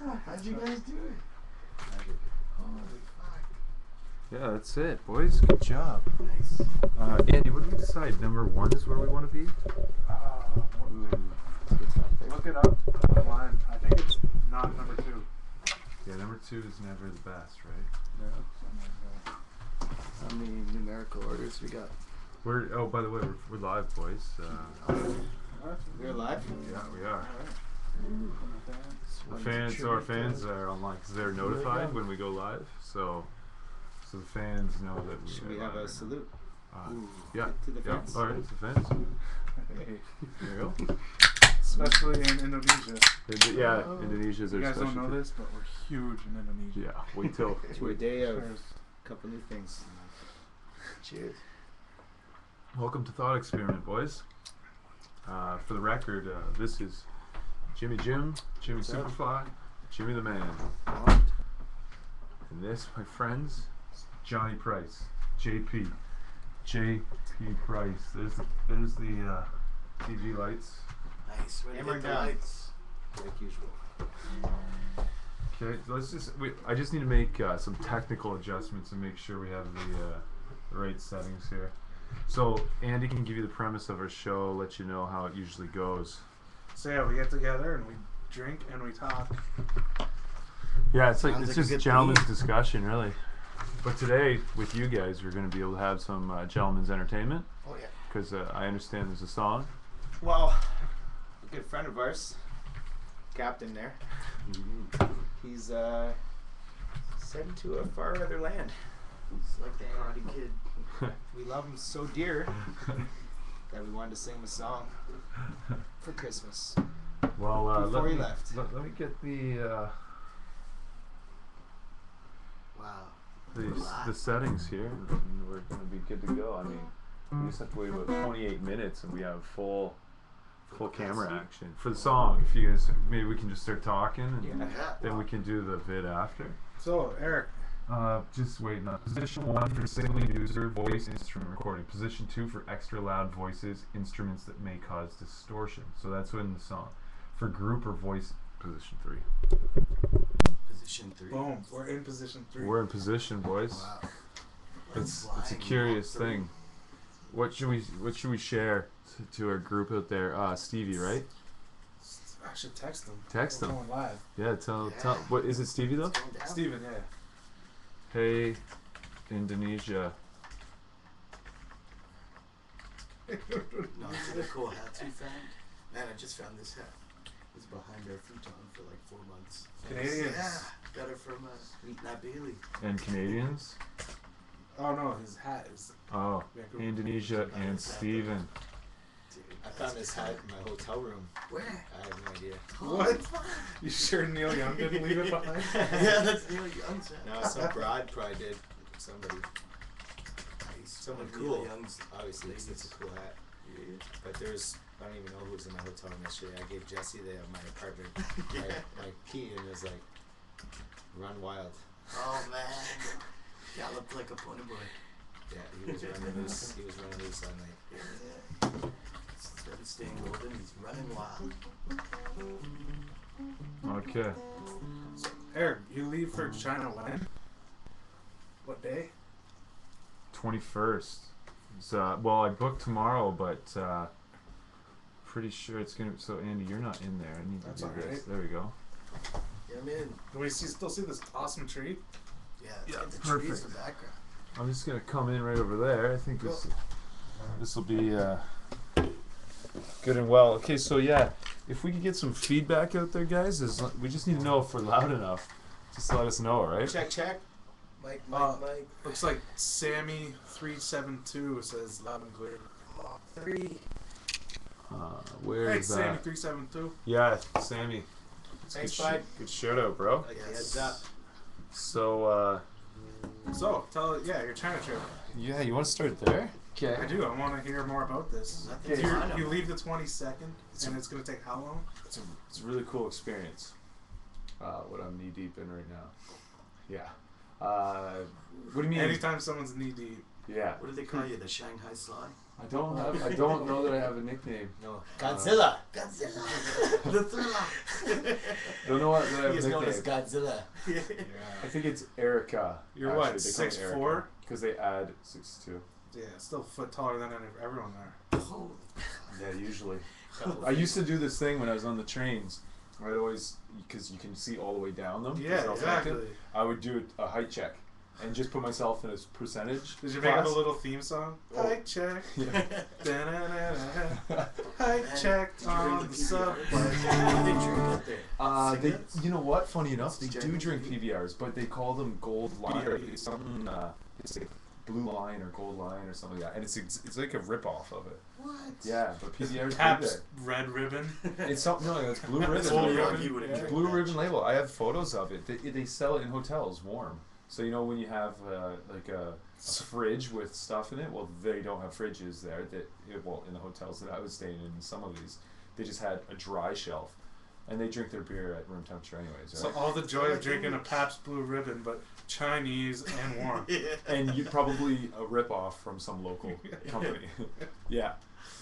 How'd you guys do it? Holy fuck. Yeah, that's it, boys. Good job. Nice. Andy, what did we decide? Number 1 is where we want to be? Look it up online. I think it's not number 2. Yeah, number 2 is never the best, right? Yeah. How many numerical orders we got? Oh, by the way, we're live, boys. We're live? Yeah, we are. Our fans are online because they're notified when we go live. So the fans know that we. Should we have a salute? Yeah. To the fans. All right, to the fans. Hey. There you go. Especially in Indonesia. Indonesia's You our guys don't know specialty. this, but we're huge in Indonesia. Yeah, wait till. To a day of a couple new things. Cheers. Welcome to Thought Experiment, boys. For the record, this is Jimmy Jim, Jimmy Superfly, Jimmy the Man. And this, my friends, is Johnny Price, JP Price. There's the TV lights. Nice. Hammer lights. Like usual. Okay, so I just need to make some technical adjustments and make sure we have the right settings here. So Andy can give you the premise of our show, let you know how it usually goes. So yeah, we get together and we drink and we talk. Yeah, it's Sounds it's like a just good gentlemen's theme. discussion, really. But today, with you guys, we're going to be able to have some gentlemen's entertainment. Oh yeah. Because I understand there's a song. Well, a good friend of ours, Captain there, he's sent to a far other land. He's like the Karate Kid. We love him so dear that we wanted to sing him a song for Christmas. Well, Before he left. Let me get the Wow. the settings here, and we're going to be good to go. I mean, we just have to wait about 28 minutes, and we have full camera action for the song. If you guys, maybe we can just start talking, and then we can do the vid after. So Eric, Just waiting on position 1 for signaling user voice instrument recording. Position 2 for extra loud voices, instruments that may cause distortion. So that's in the song. For group or voice, position 3. Position 3. boom, we're in position 3. We're in position, boys. Wow. It's a curious thing. What should we share to our group out there? Stevie, right? I should text him. Text We're him. going live. Yeah, tell. What is it, Stevie though? Steven, yeah. Hey, Indonesia. No, it's the cool hats we found. Man, I just found this hat. It's behind our futon for like 4 months. Canadians. Yeah, got it from Nat Bailey. And Canadians. Oh no, his hat is. Oh, Vancouver. Indonesia and Steven. Dude, I found this hat in my hotel room. Where? I have no idea. What? You sure Neil Young didn't leave it behind? Yeah, that's Neil Young's hat. No, some broad probably did. Somebody. Nice. Someone Neil cool. Young's Obviously, it's a cool hat. Yeah. But there's, I don't even know who was in my hotel room yesterday. I gave Jesse my apartment, my key, and it was like, run wild. Oh man. Galloped like a pony boy. Yeah, he was running loose. He was running loose all night. Yeah. Instead of staying golden, he's running wild. Okay. Eric, you leave for China when? What day? 21st. So, well, I booked tomorrow, but pretty sure it's gonna. So Andy, you're not in there. I need That's to do this. alright. There we go. Yeah, man. Do we still see this awesome tree? Yeah, it's Yeah, got the perfect. trees in the background. I'm just gonna come in right over there. I think this will be good and well. Okay, so yeah, if we could get some feedback out there, guys, we just need to know if we're loud enough. Just let us know, right? Check. Mike. Looks like Sammy372 says loud and clear. 3. Where Hey, is that? Sammy372. Yeah, Sammy. Thanks, good, bud. good shout out, bro. Heads up. So, So, your China trip. yeah, you want to start there? Okay. I do. I want to hear more about this. Nothing's You on 'em. you leave the 22nd, and it's going to take how long? It's a really cool experience. What I'm knee deep in right now. Yeah. What do you mean? Anytime someone's knee deep. Yeah. What do they call you? The Shanghai Sly? I don't know that I have a nickname. No, Godzilla. Godzilla. The Thriller. Don't know that I have a He's known as nickname. Godzilla. Yeah. I think it's Erica. You're actually. what, They call me 6'4"? Erica, because they add 6'2". Yeah, still a foot taller than everyone there. Holy. Yeah, usually. I used to do this thing when I was on the trains. I'd always, because you can see all the way down them. 'cause Yeah, they're all exactly. connected, I would do a height check and just put myself in a percentage. Did you make up a class. little theme song? Oh. Height check. Yeah. Da-na-na-na. Height check Did you bring on the the PBRs? subway. What do they drink out there? They, Cigarettes? you know what? Funny enough, they do German drink PBR? PBRs, but they call them Gold Line or something. It's like Blue Line or Gold Line or something like that, and it's like a rip off of it. What? Yeah, but PBRs do Pabst that. Red Ribbon. It's something. No, it's Blue That's Ribbon. what Blue Rocky Ribbon, wouldn't yeah. drink Blue that Ribbon shit. label. I have photos of it. They sell it in hotels warm. So you know when you have like a fridge with stuff in it. Well, they don't have fridges there. Well, in the hotels that I was staying in, some of these, they just had a dry shelf, and they drink their beer at room temperature anyways. So Right? all the joy of drinking a Pabst Blue Ribbon, but Chinese and warm. Yeah. And you probably a rip off from some local company. Yeah,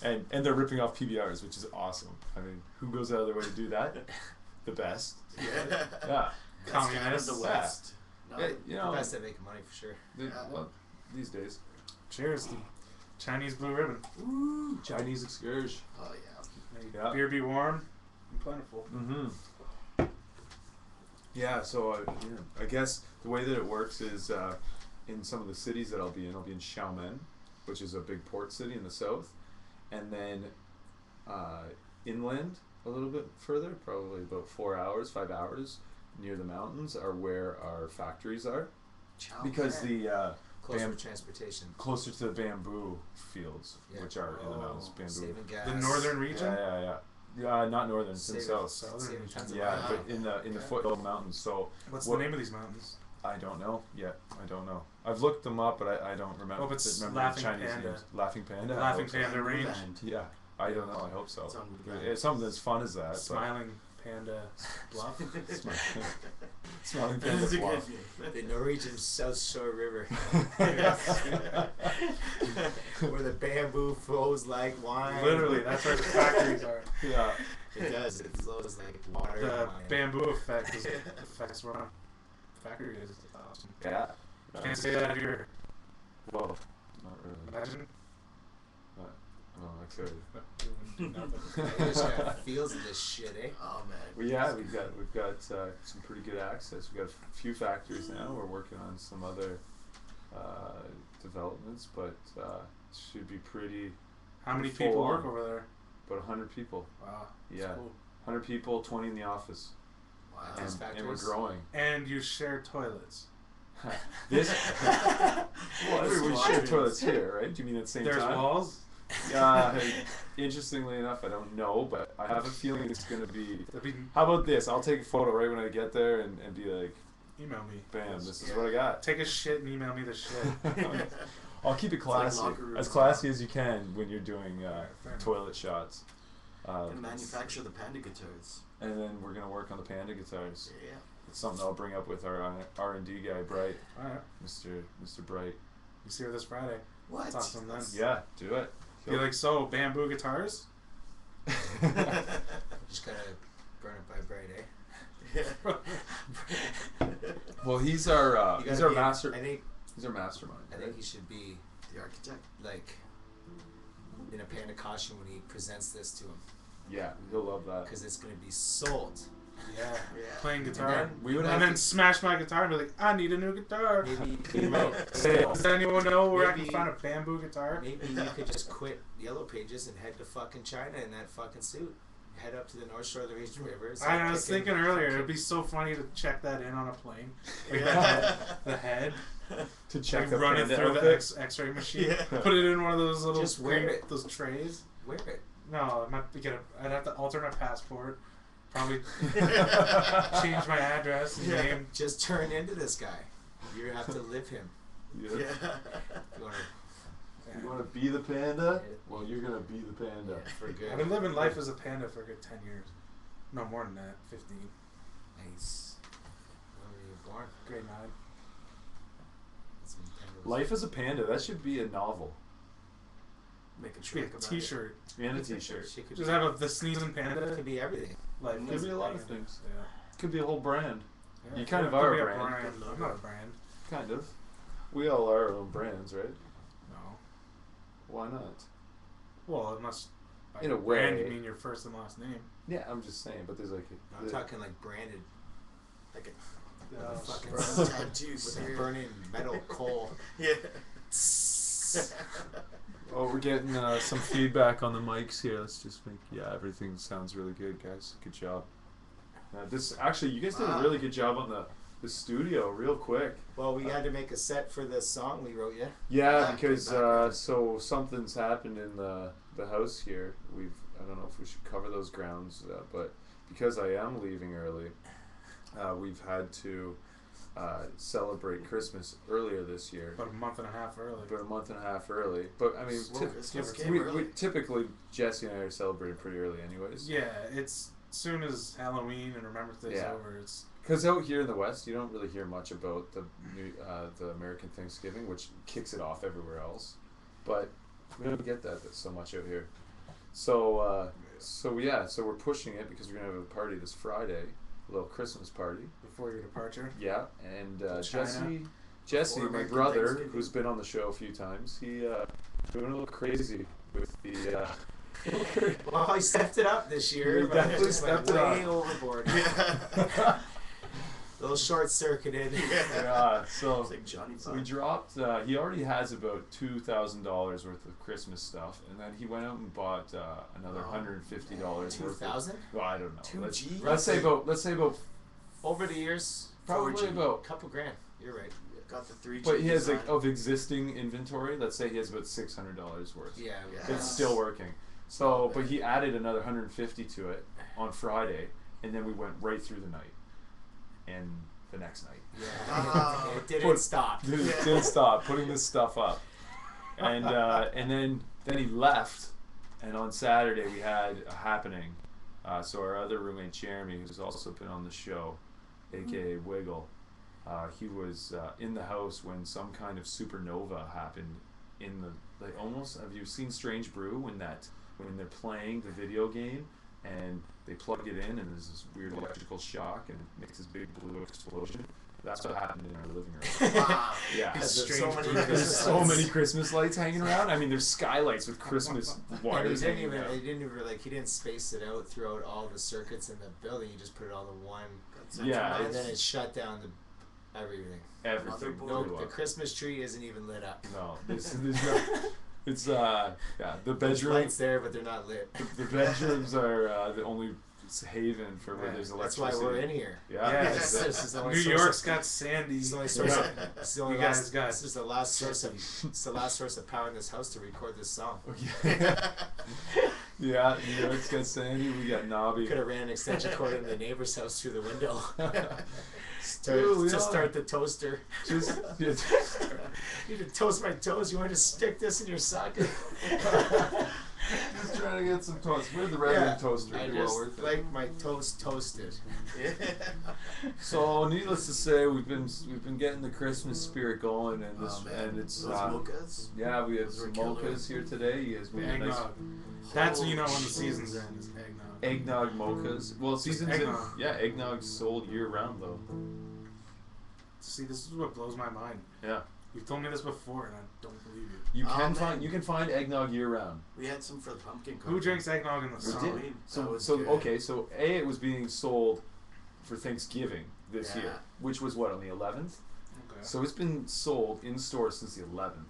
and they're ripping off PBRs, which is awesome. I mean, who goes out of their way to do that? The best. Yeah. Yeah. That's kind of Communists. the West. No. Yeah, you know, Best at making money for sure. well, these days. Cheers to Chinese Blue Ribbon. Ooh. Chinese excursion. Oh yeah. May Yeah. beer be warm and plentiful. Mm-hmm. Yeah, so I guess the way that it works is in some of the cities that I'll be in Xiamen, which is a big port city in the south, and then inland a little bit further, probably about 5 hours, near the mountains are where our factories are, Chow because man. the Closer Bam- to transportation. closer to the bamboo fields, Yeah. which are in the mountains, bamboo. Saving gas. The northern region? Yeah, not northern, it's in Saving, south. Southern. saving Yeah, Wow. but in the foothill mountains. So What's What- the name of these mountains? I don't know yet. I don't know. I've looked them up, but I don't remember. Hope it's remember Laughing the Chinese Panda. names. Laughing Panda. I Laughing hope so. Panda Range. Land. Yeah, I don't know. I hope so. It's on the But ground. it's something as fun as that. but- Smiling Panda Bluff. Smiling That Panda is a Bluff. The Norwegian South Shore River. Where the bamboo flows like wine. Literally, that's where the factories are. Yeah. It does. It flows like water. The and wine. bamboo effect is affects where my factory is. Awesome. Yeah. Can't say that here. Well, not really. Imagine. Oh, I could. You just got feels of this shit, eh? Oh man. Well, yeah, we've got some pretty good access. We've got a few factories now. We're working on some other developments, but should be pretty. How many Full people on. work over there? About 100 people. Wow. that's Yeah. cool. 100 people, 20 in the office, Wow. These and we're factories? growing. And you share toilets. This. Well, we share toilets here, right? Do you mean at the same There's time? walls. Interestingly enough, I don't know, but I have a feeling it's gonna be. That'd be, How about this? I'll take a photo right when I get there and be like, email me. bam, this is what I got. Take a shit and email me the shit. I'll keep it like classy, locker room as style. classy as you can when you're doing fair enough. toilet shots. Gonna manufacture the Panda guitars. And then we're gonna work on the Panda guitars. Yeah. It's something I'll bring up with our R&D guy, Bright, Alright. Mr. Bright. You see her this Friday. What? That's awesome, then. Yeah, do it. Be like, so, bamboo guitars? Just gotta burn it by bright, eh? Well, he's our You he's gotta our be- master. I think He's our mastermind. I Right? think he should be The architect. like in a panda costume when he presents this to him, Yeah, he'll love that. because it's gonna be sold. Yeah. Yeah. Playing guitar. then We would And have then to, smash my guitar and be like, I need a new guitar. Maybe Sales. Does anyone know where I Maybe- can find a bamboo guitar? maybe you could just quit Yellow Pages and head to fucking China in that fucking suit. Head up to the North Shore of the Asian River. and start I was kicking- thinking earlier, it'd be so funny to check that in on a plane. Like Yeah. the head. to check Like the run it Panda through the outfit. X-ray machine. Yeah. Put it in one of those little Just wear it. those trays. Wear it. No, I'd have to alter my passport. Probably change my address and Yeah. name. Just turn into this guy. You have to live him. Yeah. Yeah. If you wanna, You want to be the panda? Well, you're gonna be the panda. yeah, for good. I've been living life as a panda for a good 10 years. No, more than that. 15. Nice. When were you born? Grade 9. That's when Panda Life as a Panda. That should be a novel Make a Should be a track about T-shirt. and a T-shirt. She could Just be, have the sneezing panda. could be everything. Like Could be a lot of things. Yeah. Could be a whole brand. Yeah, You kind it of could are be a brand. I'm not a brand. Kind of. We all are our own brands, right? No. Why not? Well, unless by In a brand way. you mean your first and last name. Yeah, I'm just saying. But there's like. I'm talking like branded, like a fucking Bro. tattoo with a burning metal coal. Yeah. Oh, we're getting some feedback on the mics here. Let's just make. Yeah, everything sounds really good, guys. Good job. This actually, you guys did a really good job on the studio, real quick. Well, we had to make a set for the song we wrote, yeah. Yeah, Yeah, because good background. so something's happened in the house here. I don't know if we should cover those grounds, but because I am leaving early, we've had to celebrate Christmas earlier this year. About a month and a half early. But a month and a half early. But I mean, Well, Christmas came we early. typically Jesse and I are celebrating pretty early, anyways. Yeah, it's soon as Halloween and Remembrance Day's Yeah. over. It's Because out here in the West, you don't really hear much about the American Thanksgiving, which kicks it off everywhere else. But we don't get that so much out here. So so we're pushing it because we're gonna have a party this Friday, a little Christmas party. before your departure. Yeah, and China. Jesse, Before my American brother, Thanksgiving. who's been on the show a few times, he doing a little crazy with the. Well, he stepped it up this year. He but definitely just went stepped it way up. overboard. Yeah. Little short circuited. Yeah, so. It's like Johnny So we Depp. dropped. He already has about $2,000 worth of Christmas stuff, and then he went out and bought another $150 worth. 2,000? Well, I don't know. Two Let's, G? let's say about Over the years, probably 4G. about. couple grand. You're right. Got the 3G But he has design. like of existing inventory. Let's say he has about $600 worth. Yeah. Yeah. It's still working. So, but he added another 150 to it on Friday, and then we went right through the night, and the next night. Yeah. Ah. It didn't Put- stop. Didn't stop putting this stuff up, and then he left, and on Saturday we had a happening. So our other roommate Jeremy, who's also been on the show, aka Wiggle, he was in the house when some kind of supernova happened in the like almost. Have you seen Strange Brew when they're playing the video game and they plug it in and there's this weird electrical shock and it makes this big blue explosion? That's what happened in our living room. Wow. Yeah. Because there's Strange so many Brew. There's Christmas so lights. many Christmas lights hanging around. I mean, there's skylights with Christmas And wires he didn't hanging even. out. He didn't even like. He didn't space it out throughout all the circuits in the building. He just put it all in one. Yeah, And it's- then it shut down everything. Everything Motherboard. No, blew the up. Christmas tree isn't even lit up. No, there's no, it's yeah. The There's bedroom. lights there, but they're not lit. The bedrooms are the only haven for where there's That's electricity. why we're in here. Yeah. Yeah, This is the only New source York's of- got sandy. This is the only source. Yeah. Of, this is the only You guys last, got- This is the last source of. It's the last source of power in this house to record this song. Yeah. Yeah, New York's got Sandy. We got Nobby. Could have ran an extension cord in the neighbor's house through the window. Dude, to yeah. start the toaster. Just yeah, You need to toast my toes. You want to stick this in your socket? just trying to get some toast. Where's the regular toaster? I Be well just worth it. like my toast toasted. Yeah. So, needless to say, we've been getting the Christmas spirit going, and this Oh, man. and it's Those mochas. yeah, we have Those some were killer. mochas here today. You guys made a nice Eggnog. That's when you know when the Holy season's shit. in. Is eggnog. eggnog mochas. Well, seasons in, eggnog. yeah, eggnog's sold year round though. See, this is what blows my mind. Yeah, You've told me this before, and I don't believe you. you Oh, can man. find eggnog year round. We had some for the pumpkin. Who drinks eggnog in the We summer? did. That So was so good. okay, so it was being sold for Thanksgiving this Yeah. year, which was what on the 11th. Okay. So it's been sold in store since the 11th.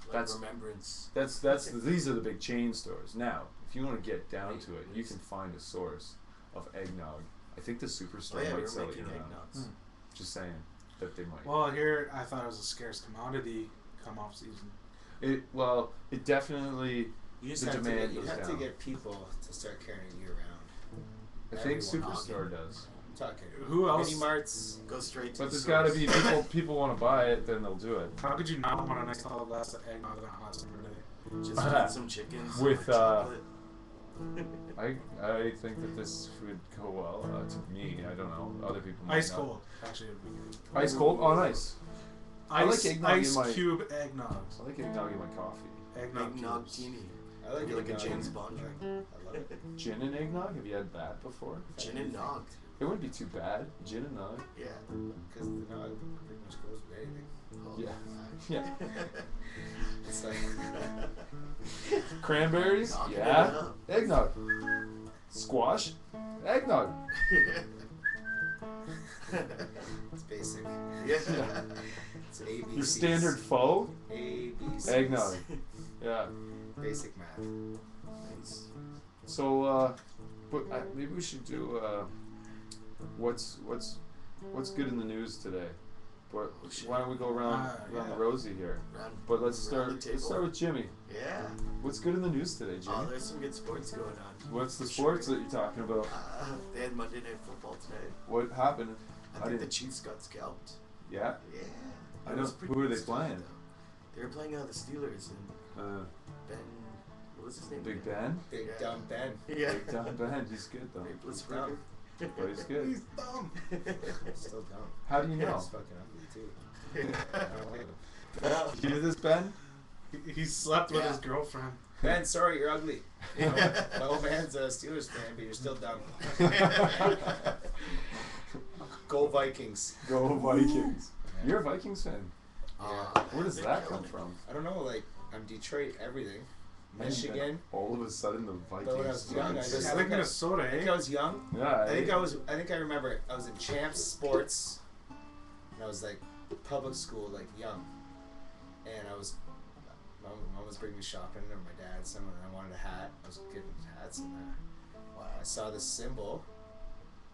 Like That's- remembrance. These are the big chain stores. Now, if you want to get down to it, you can find a source of eggnog. I think the Oh superstore yeah, we might were sell it making year round. eggnogs. Just saying that they might. Well, here I thought it was a scarce commodity come off season. It definitely. You just The have to demand get, you goes have to down. get people to start carrying it year round. I think Everyone. superstore does. I'm talking. Who else? Mini marts. Go straight to But the there's got to source. be people want to buy it, then they'll do it. How could you not want a nice tall glass of eggnog on a hot summer day? Just eat some chickens With, some chocolate. I think that this would go well to me. I don't know. Other people might Ice not. cold. Actually, it would be good. Ice cold on ice. I like eggnog in ice my- cube eggnogs. I like eggnog in my coffee. Eggnog Eggnog cubes. teeny. I like Like a eggnog. James Bond drink. I love it. Gin and eggnog? Have you had that before? Gin and nog. It wouldn't be too bad. Gin and nog. Yeah. Because the nog pretty much goes with anything. Oh, Yeah. nice. Yeah. It's like Cranberries? Knocking it Yeah. up. Eggnog. Squash? Eggnog. it's basic. Yeah. It's ABC. Your standard pho? ABC. Eggnog. Yeah. Basic math. Nice. So, but maybe we should do what's good in the news today. But Oh, shit. why don't we go around Yeah. the rosy here? Round, But let's round start. the Let's table. start with Jimmy. Yeah. What's good in the news today, Jimmy? Oh, there's some good sports going on. What's the For sports sure. that you're talking about? They had Monday Night Football today. What happened? I I think the didn't- Chiefs got scalped. Yeah. Yeah. I It was don't- pretty who are good they stuff, playing? though. They were playing the Steelers and Ben. What was his name? Big Ben. Big Yeah. dumb Ben. Yeah. Big Don Ben. He's good though. Roethlisberger. But he's good. He's dumb. Still dumb. How do you know? He's fucking ugly too. I don't like him. Well, You hear this, Ben? He slept with Yeah. his girlfriend. Ben, sorry, you're ugly. My old man's a Steelers fan, but you're still dumb. Go Vikings. Go Vikings. Yeah. You're a Vikings fan. Where does they're that killing come it. from? I don't know, like, I'm Detroit everything. Michigan. All of a sudden, the Vikings. But when I was young, I just- I like Minnesota, I think eh? I was young. Yeah. I think I remember I was in Champs Sports, and I was like public school, like young, and mom was bringing me shopping, or my dad, someone, and I wanted a hat. I was getting hats, and I saw this symbol,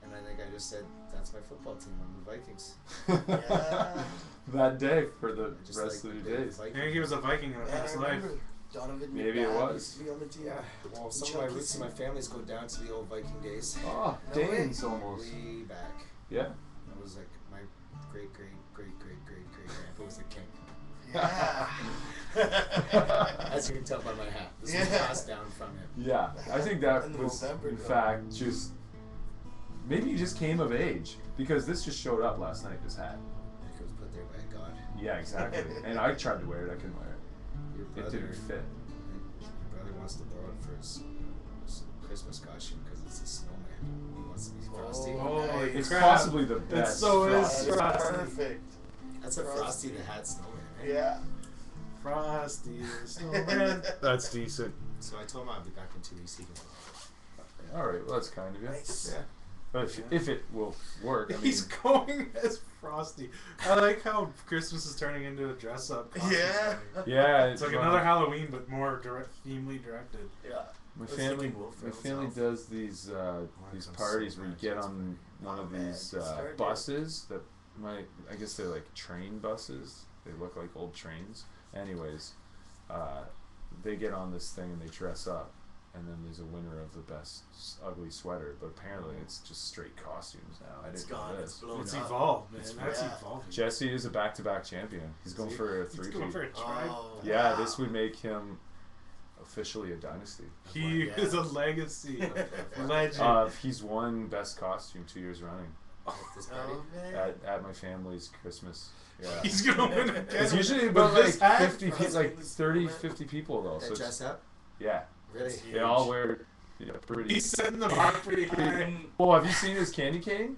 and I think I just said, "That's my football team. I'm the Vikings." Yeah. That day for the I just rest like of the your days. Vikings. I think he was a Viking in a Yeah, I past life. remember Donovan Maybe it McNabb was. used to be on the team. Yeah, well, some of my roots in my families go down to the old Viking days, Oh, No way. Danes almost. way back. Yeah. It was like my great grandpa was the king. Yeah. As you can tell by my hat, this was Yeah. passed down from him. Yeah. I think that In the was, November in though. fact, just maybe you just came of age because this just showed up last night. This hat. It was put there by God. Yeah, exactly. And I tried to wear it. I couldn't wear Your it. brother, It didn't fit. Your brother wants to borrow it for his Christmas costume because it's a snowman. He wants to be Frosty. Oh, Nice. It's crap. possibly the It best. so is. Frosty. That's Frosty. perfect. That's a Frosty the Hat snowman. Right? Yeah. Frosty the Snowman. That's decent. So I told him I'd be back in 2 weeks. He can. All right. Well, that's kind of you. Nice. Yeah. But if it will work, I mean, He's going as Frosty. I like how Christmas is turning into a dress-up costume. Yeah. yeah, It's like another Halloween, but more themely directed. Yeah. My I was family, thinking Will my Ferrell's family house. does these parties where you get on one of Oh, man, these good start, buses that I guess they're like train buses. They look like old trains. Anyways, they get on this thing and they dress up, and then there's a winner of the best ugly sweater. But apparently it's just straight costumes now. I It's didn't gone. know It's this. blown It's up. evolved, man. It's That's yeah. evolving. Jesse is a back-to-back champion. He's going for a He's three-peat. going for a try. Oh, Yeah, wow. this would make him officially a dynasty. He Yeah. is a legacy. Legend. He's won best costume 2 years running At this party. Oh, man. at my family's Christmas. Yeah. He's gonna win again. It's usually With about like this hat? 50 people, like 30, 50 people though. So They it's, dress up. yeah, Really? That's they all wear pretty. He's setting the bar pretty high. Oh, have you seen his candy cane?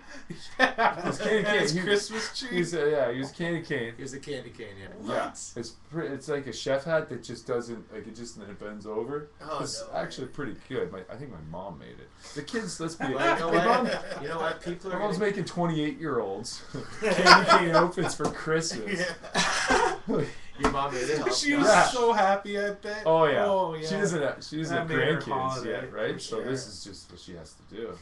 Yeah. His candy cane. His He- Christmas tree. He's he was candy cane. Here's the candy cane. Yeah. Yeah, it's like a chef hat that just doesn't like it bends over. Oh, It's no actually way. pretty good. I think my mom made it. The kids, let's be Well, you know my mom, what? You know what? People my are. mom's Gonna, making 28-year-olds candy cane outfits for Christmas. Yeah. your mom made it. She was Yeah. so happy, I bet. Oh yeah. Oh, yeah. She doesn't have That made her grandkids holiday, yet, right? for So sure. this is just what she has to do.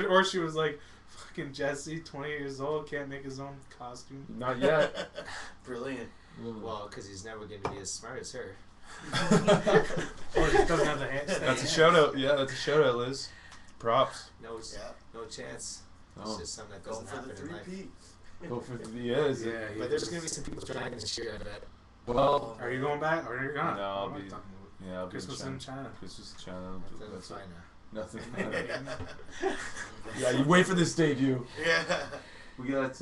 Or she was like, fucking Jesse, 20 years old, can't make his own costume. Not yet. Brilliant. Well, because he's never going to be as smart as her. Or he doesn't have the hand. That's a shout out. Yeah, that's a shout out, Liz. Props. No, Yeah. no chance. It's No. just something that Going doesn't for happen the in life. 3-peat. Go for the years. Yeah, But there's going to be some people trying this year, I bet. Well, Are you going back? Or are you gonna? No, I'll What am I be- talking about? yeah, I'll be Christmas in in China. Christmas in China. Nothing That's it. fine now. Nothing. Yeah, you wait for this debut. Yeah. We got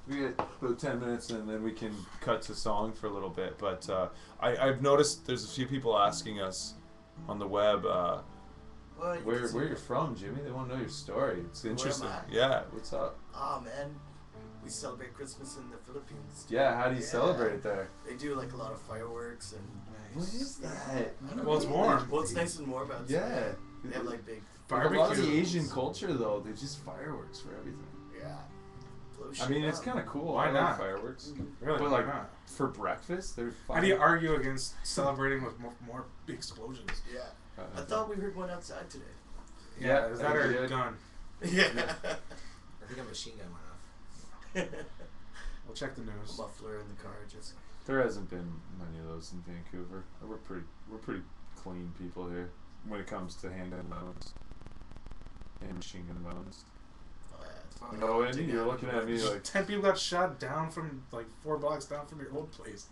We get about 10 minutes and then we can cut to song for a little bit. But I've noticed there's a few people asking us on the web where you're from, Jimmy. They want to know your story. It's interesting. Where am I? Yeah, what's up? Oh man, we celebrate Christmas in the Philippines. Yeah, how do you celebrate it there? They do like a lot of fireworks and. What is that? Well, it's warm. Well, it's nice and warm outside. Yeah. They have like big. A lot of the Barbecues. Asian culture though, they just fireworks for everything. Yeah. Blow I shit mean, it's up. kind of cool. Why I like not? fireworks. Really? But why like not? for breakfast, they're fire. How do you argue against celebrating with more explosions? Yeah. I thought we heard one outside today. Yeah, is that our yeah. gun? Yeah. I think a machine gun went off. We'll check the A news. muffler in the car just. There hasn't been many of those in Vancouver. We're pretty clean people here when it comes to handgun loans and machine gun loans. Oh, yeah. No, Andy, you're looking at me like 10 people got shot down from like 4 blocks down from your old place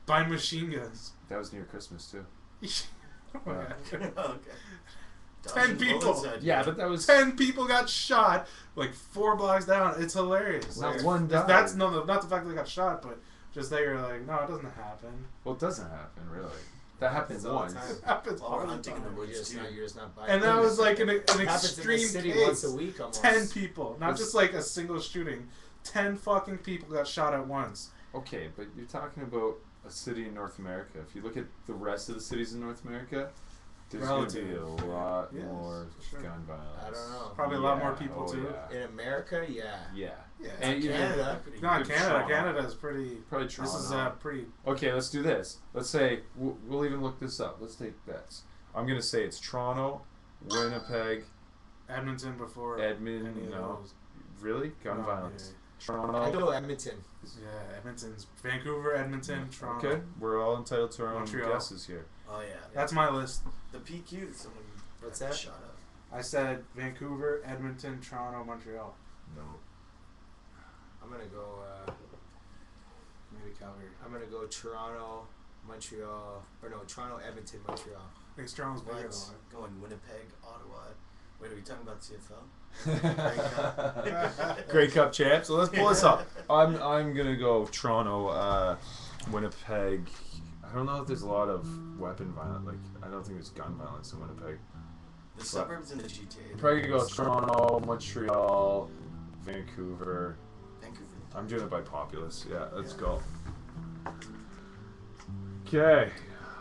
by machine guns. that was near Christmas too. Oh my God. Okay. 10 people. bullets at you. Yeah, but that was 10 people got shot like 4 blocks down. It's hilarious. not Like, one died. That's not the fact that they got shot, but just that you're like, no, it doesn't happen. Well, it doesn't happen really. That happens all the once. time. It happens While all we're the hunting in the time. woods too. You're just not buying. And that was like an happens extreme in the city case. once a week almost. 10 people, not It's- just like a single shooting. 10 fucking people got shot at once. Okay, but you're talking about a city in North America. If you look at the rest of the cities in North America, there's going to be a Relative. lot Yes, more for sure. gun violence. I don't know. Probably a lot more people oh, too. Yeah. In America, yeah. Yeah. Yeah. And even Canada. Not Even Canada. Toronto. Canada's pretty. Probably This is Toronto. pretty. Okay, let's do this. Let's say we'll even look this up. Let's take bets. I'm gonna say it's Toronto, Winnipeg, Edmonton before. any Edmonton. of No, those. really, gun No, violence. I Toronto. go Edmonton. Yeah, Edmonton's Vancouver, Edmonton, Toronto. Okay, we're all entitled to our own Montreal. guesses here. Oh yeah. That's my list. The PQ. Someone What's got that? shot up. I said Vancouver, Edmonton, Toronto, Montreal. No. I'm gonna go. Maybe Calgary. I'm gonna go Toronto, Montreal, or no, Toronto, Edmonton, Montreal. I think Toronto's bigger What? though. Going Winnipeg, Ottawa. Wait, are we talking about CFL? Grey Cup champ. So let's pull this up. I'm gonna go Toronto, Winnipeg. I don't know if there's a lot of weapon violence. Like I don't think there's gun violence in Winnipeg. The suburbs in the GTA. I'm probably gonna go Toronto, Montreal, Vancouver. Vancouver. I'm doing it by populace. Yeah, let's go. Okay.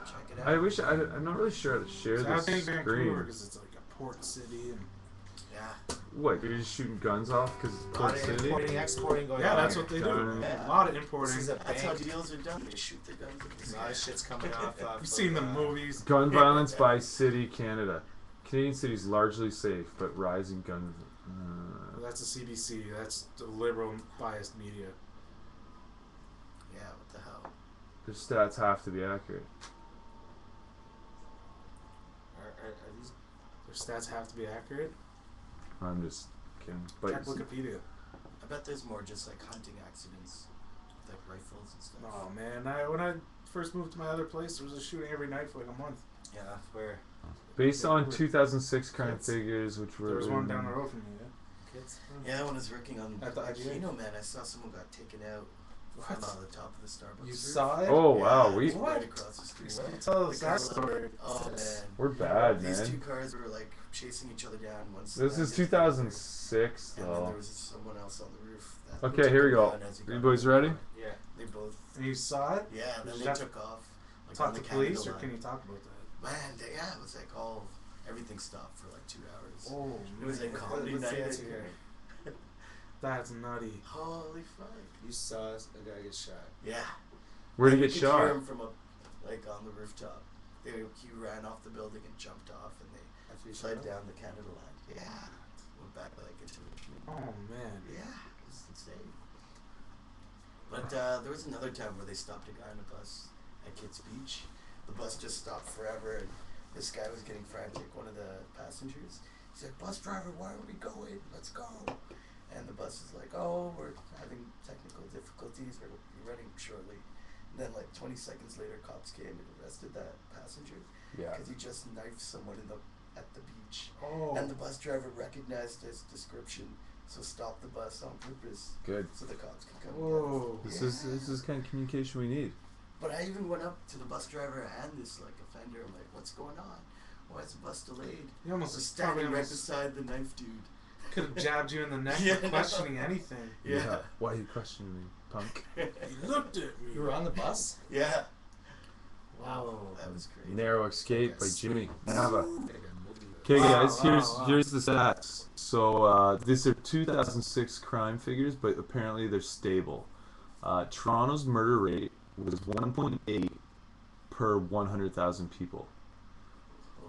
Check it out. I wish I'm not really sure how to share So I this think Vancouver screen. because it's like a port city and. Yeah. What? You're just shooting guns off because it's A lot Port of City? importing, exporting going Yeah, on. that's here. what they do. Gun. A lot of This importing. is a That's how bank. deals are done. They shoot the guns. A lot of shit's coming off. You've seen the movies. Gun violence by city, Canada. Canadian cities largely safe, but rising gun. That's the CBC. That's the liberal biased media. Yeah. What the hell? Their stats have to be accurate. Are these? Their stats have to be accurate. I'm just kidding. But Check Wikipedia. I bet there's more just like hunting accidents, with, like rifles and stuff. Oh man, when I first moved to my other place, there was a shooting every night for like a month. Yeah. Where? based Yeah, on we're- 2006 crime kids. figures, which were There was one down the road from me. Yeah. Kids. Yeah, when I was working on At the IGA? Kino, man, I saw someone got taken out What? on the top of the Starbucks. You roof. saw it? Oh wow, Yeah, we it's right What? across the street. What? Tell The us guy that was story. Oh man. we're bad, These two man. cars were like chasing each other down. Once This is 2006 And then though. there was someone else on the roof. That Okay, took here we him go. down as he Are you got boys out. ready? Yeah. They both. And you saw it? Yeah, and Did then you they have took off. Like Talk on to the police, Canada or can line. you talk about that? Man, yeah, it was like all everything stopped for like 2 hours. Oh, It was like man. comedy Let's night. answer here. That's nutty. Holy fuck. You saw a guy get shot. Yeah. Where'd he You get could hear shot? him from like on the rooftop. He ran off the building and jumped off, and they After you shot slid him? down the Canada line. Yeah. Went back like into the Oh man. Yeah, it was insane. But there was another time where they stopped a guy on a bus at Kids Beach. The bus just stopped forever, and this guy was getting frantic, one of the passengers. He's like, "Bus driver, why are we going? Let's go." And the bus is like, "Oh, we're having technical difficulties. We're running shortly." And then like 20 seconds later, cops came and arrested that passenger Yeah. because he just knifed someone at the beach. Oh. And the bus driver recognized his description So stop the bus on purpose. Good. So the cops can come. Whoa. This is kind of communication we need. But I even went up to the bus driver and this like offender. I'm like, what's going on? Why is the bus delayed? You almost I was standing probably right almost beside the knife dude. could have jabbed you in the neck Yeah, for questioning anything. Yeah. Why are you questioning me, punk? He looked at me. You were on the bus? Yeah. Wow. That was great. Narrow Escape by Jimmy Nava. Okay, Okay, Wow, guys, wow. here's the stats. So these are 2006 crime figures, but apparently they're stable. Toronto's murder rate was 1.8 per 100,000 people.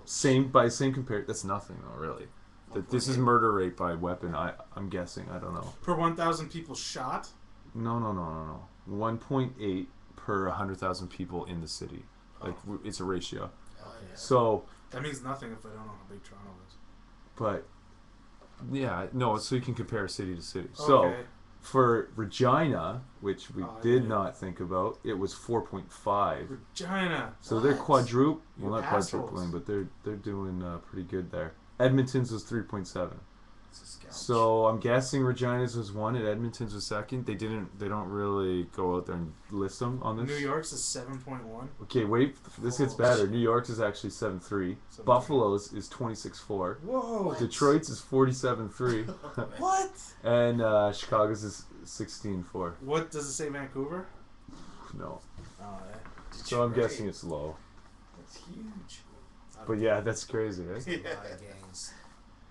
Same compare. That's nothing though, really. That this is murder rate by weapon. I'm guessing. I don't know. Per 1,000 people shot? No. 1.8 per 100,000 people in the city. Like it's a ratio. Oh, yeah. So. That means nothing if I don't know how big Toronto is. But yeah, no. So you can compare city to city. So. Okay. For Regina, which we did yeah. not think about, it was 4.5. Regina. So they're What? well, You not assholes. quadrupling, but they're doing pretty good there. Edmonton's was 3.7. It's a scout. So I'm guessing Regina's was 1 and Edmonton's was 2nd. They don't really go out there and list them on this. New York's is 7.1. Okay, wait. This gets Oh, better. shit. New York's is actually 7.3. 7.3. Buffalo's is 26.4. Whoa. Detroit's is 47.3. What? And Chicago's is 16.4. What does it say, Vancouver? No. Oh, yeah. So I'm guessing it's low. That's huge. But yeah, that's crazy, eh? A lot of gangs.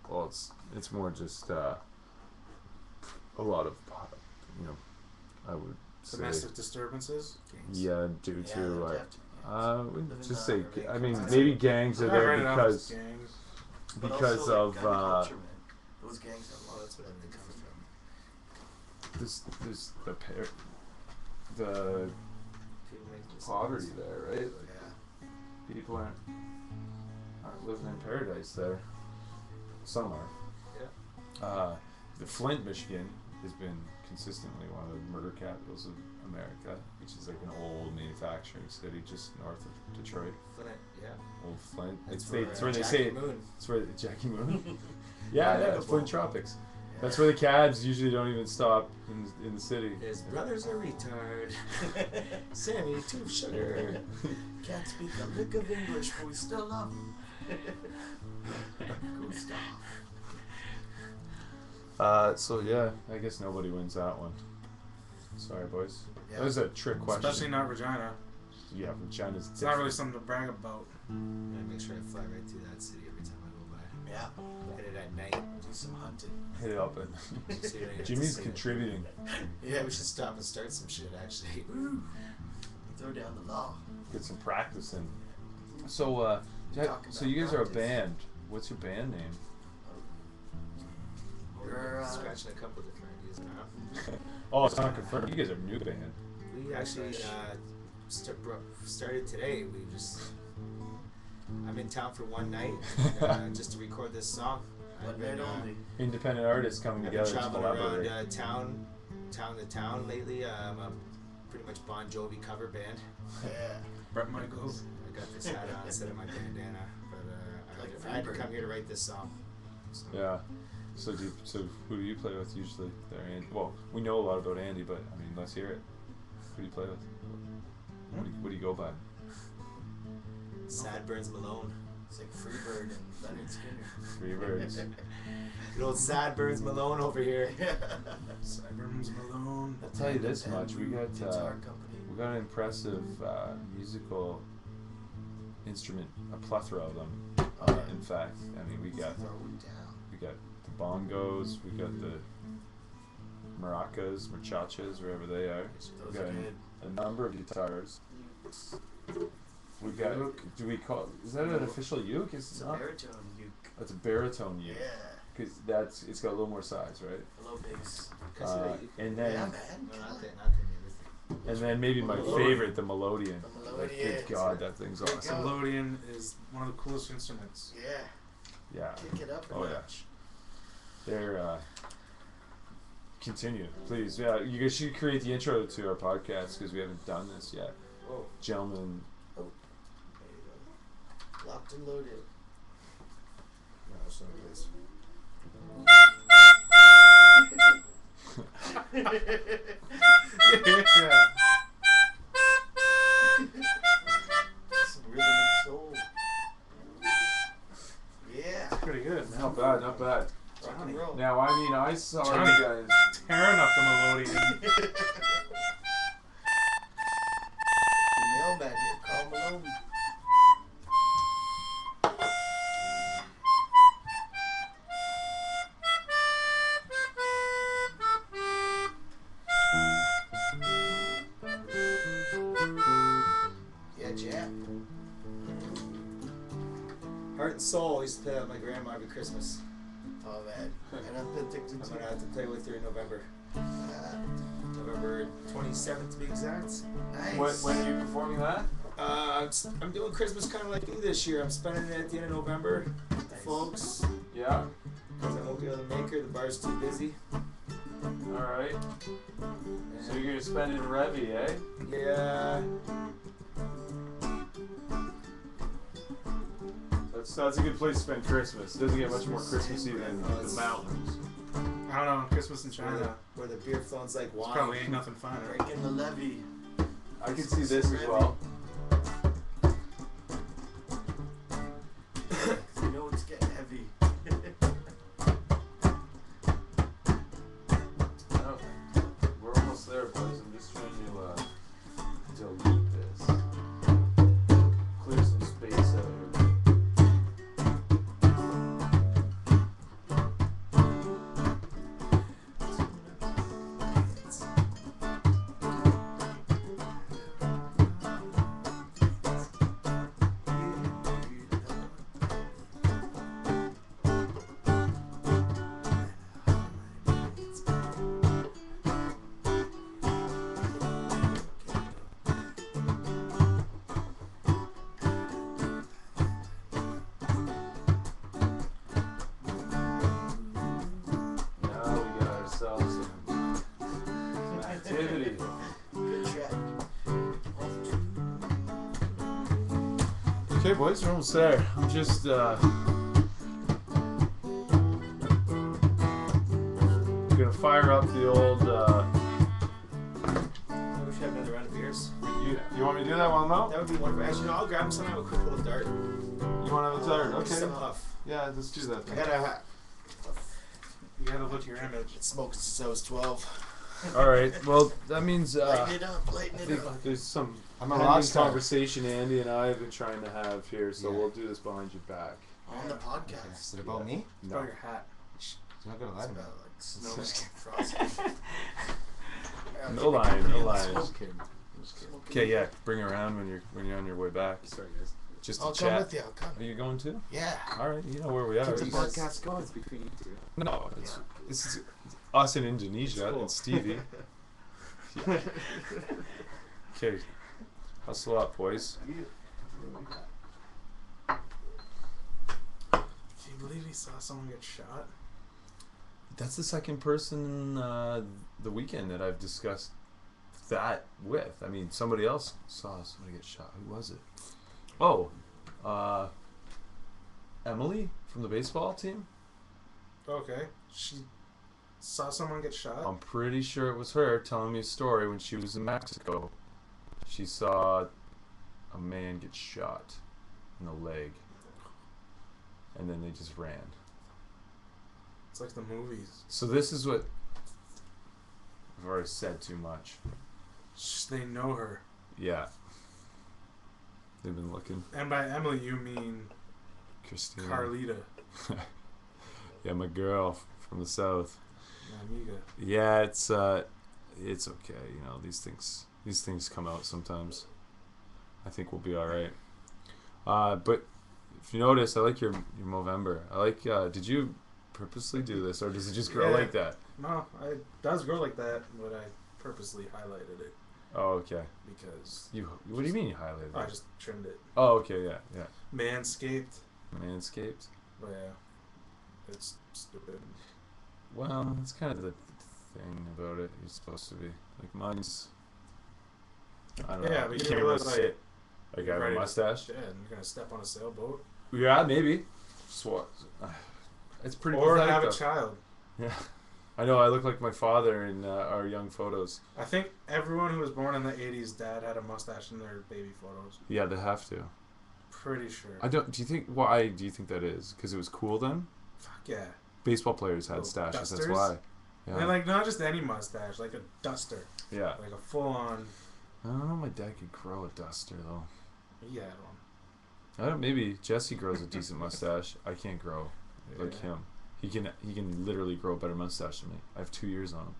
Well, it's more just a lot of, I would say, Domestic disturbances? Gangs. yeah, due Yeah, to they'd like, have to, would Living just on say, urban I mean, concepts. maybe gangs are I there read it out as because gangs. But because also, of like, gun culture, man. Those gangs have a lot That's of what I think comes from. there's the People make decisions. poverty there, right? Like, Yeah. people aren't living in paradise there. Some are. Yeah. The Flint, Michigan, has been consistently one of the murder capitals of America, which is like an old manufacturing city just north of Detroit. Flint, yeah. Old Flint. That's It's where where they Jackie say Moon. it's where Jackie Moon. Yeah, yeah, Flint Tropics. That's where the cabs usually don't even stop in the city. His brother's a retard. Sammy, too sugar. Can't speak a lick of English, but we still love him. Gustav. So yeah, I guess nobody wins that one. Sorry, boys. Yeah. That was a trick question. Especially not Regina. Yeah, Regina's It's not really something to brag about. I make sure I fly right through that city every time I go by. Yeah. Hit it at night. Do some hunting. hit it up and So you don't even have to Jimmy's see it. contributing. Yeah, we should stop and start some shit actually. Throw down the law. Get some practice in. So so you guys are a band. What's your band name? We're, Scratching a couple different ideas now. Oh, it's not confirmed. You guys are a new band. We actually started today. I'm in town for one night just to record this song. One night only. Independent artists coming I've been together to traveling collaborate. around town to town lately. I'm a pretty much Bon Jovi cover band. Yeah. Brett Michaels. I got this hat on instead of my bandana, but Like I had to Freebird. come here to write this song. So, Yeah. So who do you play with usually? There, Andy. Well, we know a lot about Andy, but I mean, let's hear it. Who do you play with? What do you go by? Sad Burns Malone. It's like Freebird and Leonard Skinner. Three birds. Good old Sad Burns Malone over here. Cyberms Malone. I'll tell you this much: we got Guitar company. we got an impressive musical instrument, a plethora of them. Oh, yeah. In fact, I mean, we got Throw it down. the bongos, we got the maracas, muchachas, wherever they are. Those We are got good. a number of guitars. We got. Do we call? Is that an official uke? It's a not. baritone uke. It's a baritone uke. Yeah. Because it's got a little more size, right? A low bass. And Yeah, then man. No, not Kill the it. other. and then maybe my favorite, the melodeon. The Like, melodeon. good God, that thing's There you awesome. go. Melodeon is one of the coolest instruments. Yeah. Yeah, Kick it up a Oh, yeah. notch. they're. Continue, please. Yeah, you guys should create the intro to our podcast because we haven't done this yet, Whoa. gentlemen. There you go. Locked and loaded. No, it's not this. Some rhythm and soul. Yeah. Pretty good. Not bad, not bad. Rock and roll. Now, I mean, I saw Johnny. you guys. Tearing up the Melodian. Mailman here, Carl Malone. Yeah, Jack. Heart and Soul used to play at my grandma every Christmas. Oh man. And I'm Penticton I'm too. gonna have to play with her in November. November 27th to be exact. Nice. When are you performing that? I'm doing Christmas kind of like you this year. I'm spending it at the end of November, Nice. folks. Yeah. Because I won't be able to make her. The bar's too busy. Alright. So And you're gonna spend it in Revy, eh? yeah. That's a good place to spend Christmas. It doesn't get much more Christmassy than Oh, the it's- mountains. I don't know. Christmas in China. Where the beer phone's like wine. Probably ain't nothing fun. Breaking the levee. I can see this as well. You know it's getting heavy. Oh, we're almost there, boys. I'm just trying to delete this. Clear some space out here. Now we got ourselves some activity. Good track. Okay, boys, we're almost there. I'm just gonna fire up the old. We should have another round of beers. You want me to do that one though? That would be wonderful. Actually, no, I'll grab some. I have a quick little dart. You want to have a dart? Just Okay. some puff. Yeah, let's do that. I Then. gotta You gotta look at your image. smoked since I was 12. All right. Well, that means Lighten it up, lighten I it think up. there's some I'm a pending rock star. conversation Andy and I have been trying to have here, so Yeah. we'll do this behind your back. On the podcast. Is it about me? It's about your hat. You're not gonna It's lie to me. about like snow frosting. No lying, no lying. Just kidding. Just kidding. Okay, yeah, bring it around when you're on your way back. Sorry, guys. Just to I'll come chat. with you, I'll come. Are you going too? Yeah. All right, you know where we are. Keep the Yes. podcast going. It's between you two. No, this is us in Indonesia. It's cool. It's Stevie. Yeah. Okay, hustle up, boys. Can you believe he saw someone get shot? That's the second person the weekend that I've discussed that with. I mean, somebody else saw somebody get shot. Who was it? Oh, Emily from the baseball team. Okay. She saw someone get shot? I'm pretty sure it was her telling me a story when she was in Mexico. She saw a man get shot in the leg, and then they just ran. It's like the movies. So this is what I've already said too much. They know her. Yeah. They've been looking. And by Emily, you mean Christina. Carlita. Yeah, my girl from the south. My amiga. Yeah, it's okay. You know, these things come out sometimes. I think we'll be all right. But if you notice, I like your Movember. I like. Did you purposely do this, or does it just grow Yeah. like that? No, it does grow like that, but I purposely highlighted it Oh, okay. because What do you mean you highlighted I it? just trimmed it. Oh, okay. Yeah, yeah. Manscaped. Manscaped. But yeah, it's stupid. Well, that's kind of the thing about it. You're supposed to be like mine's. I don't know. Yeah, but You you can't realize, really like, see it. Like I have a ready to- mustache. Yeah, and you're gonna step on a sailboat Yeah, maybe. It's pretty or pathetic, have a though. child. Yeah. I know I look like my father in our young photos. I think everyone who was born in the 80s, dad had a mustache in their baby photos. Yeah, they have to. Pretty sure. Do you think, why do you think that is? Because it was cool then? Fuck yeah. Baseball players had Little stashes, dusters? that's why. Yeah. And like, not just any mustache, like a duster. Yeah. Like a full on. I don't know, my dad could grow a duster though. Yeah, I don't. Maybe Jesse grows a decent mustache. I can't grow like him. He can literally grow a better mustache than me. I have 2 years on him.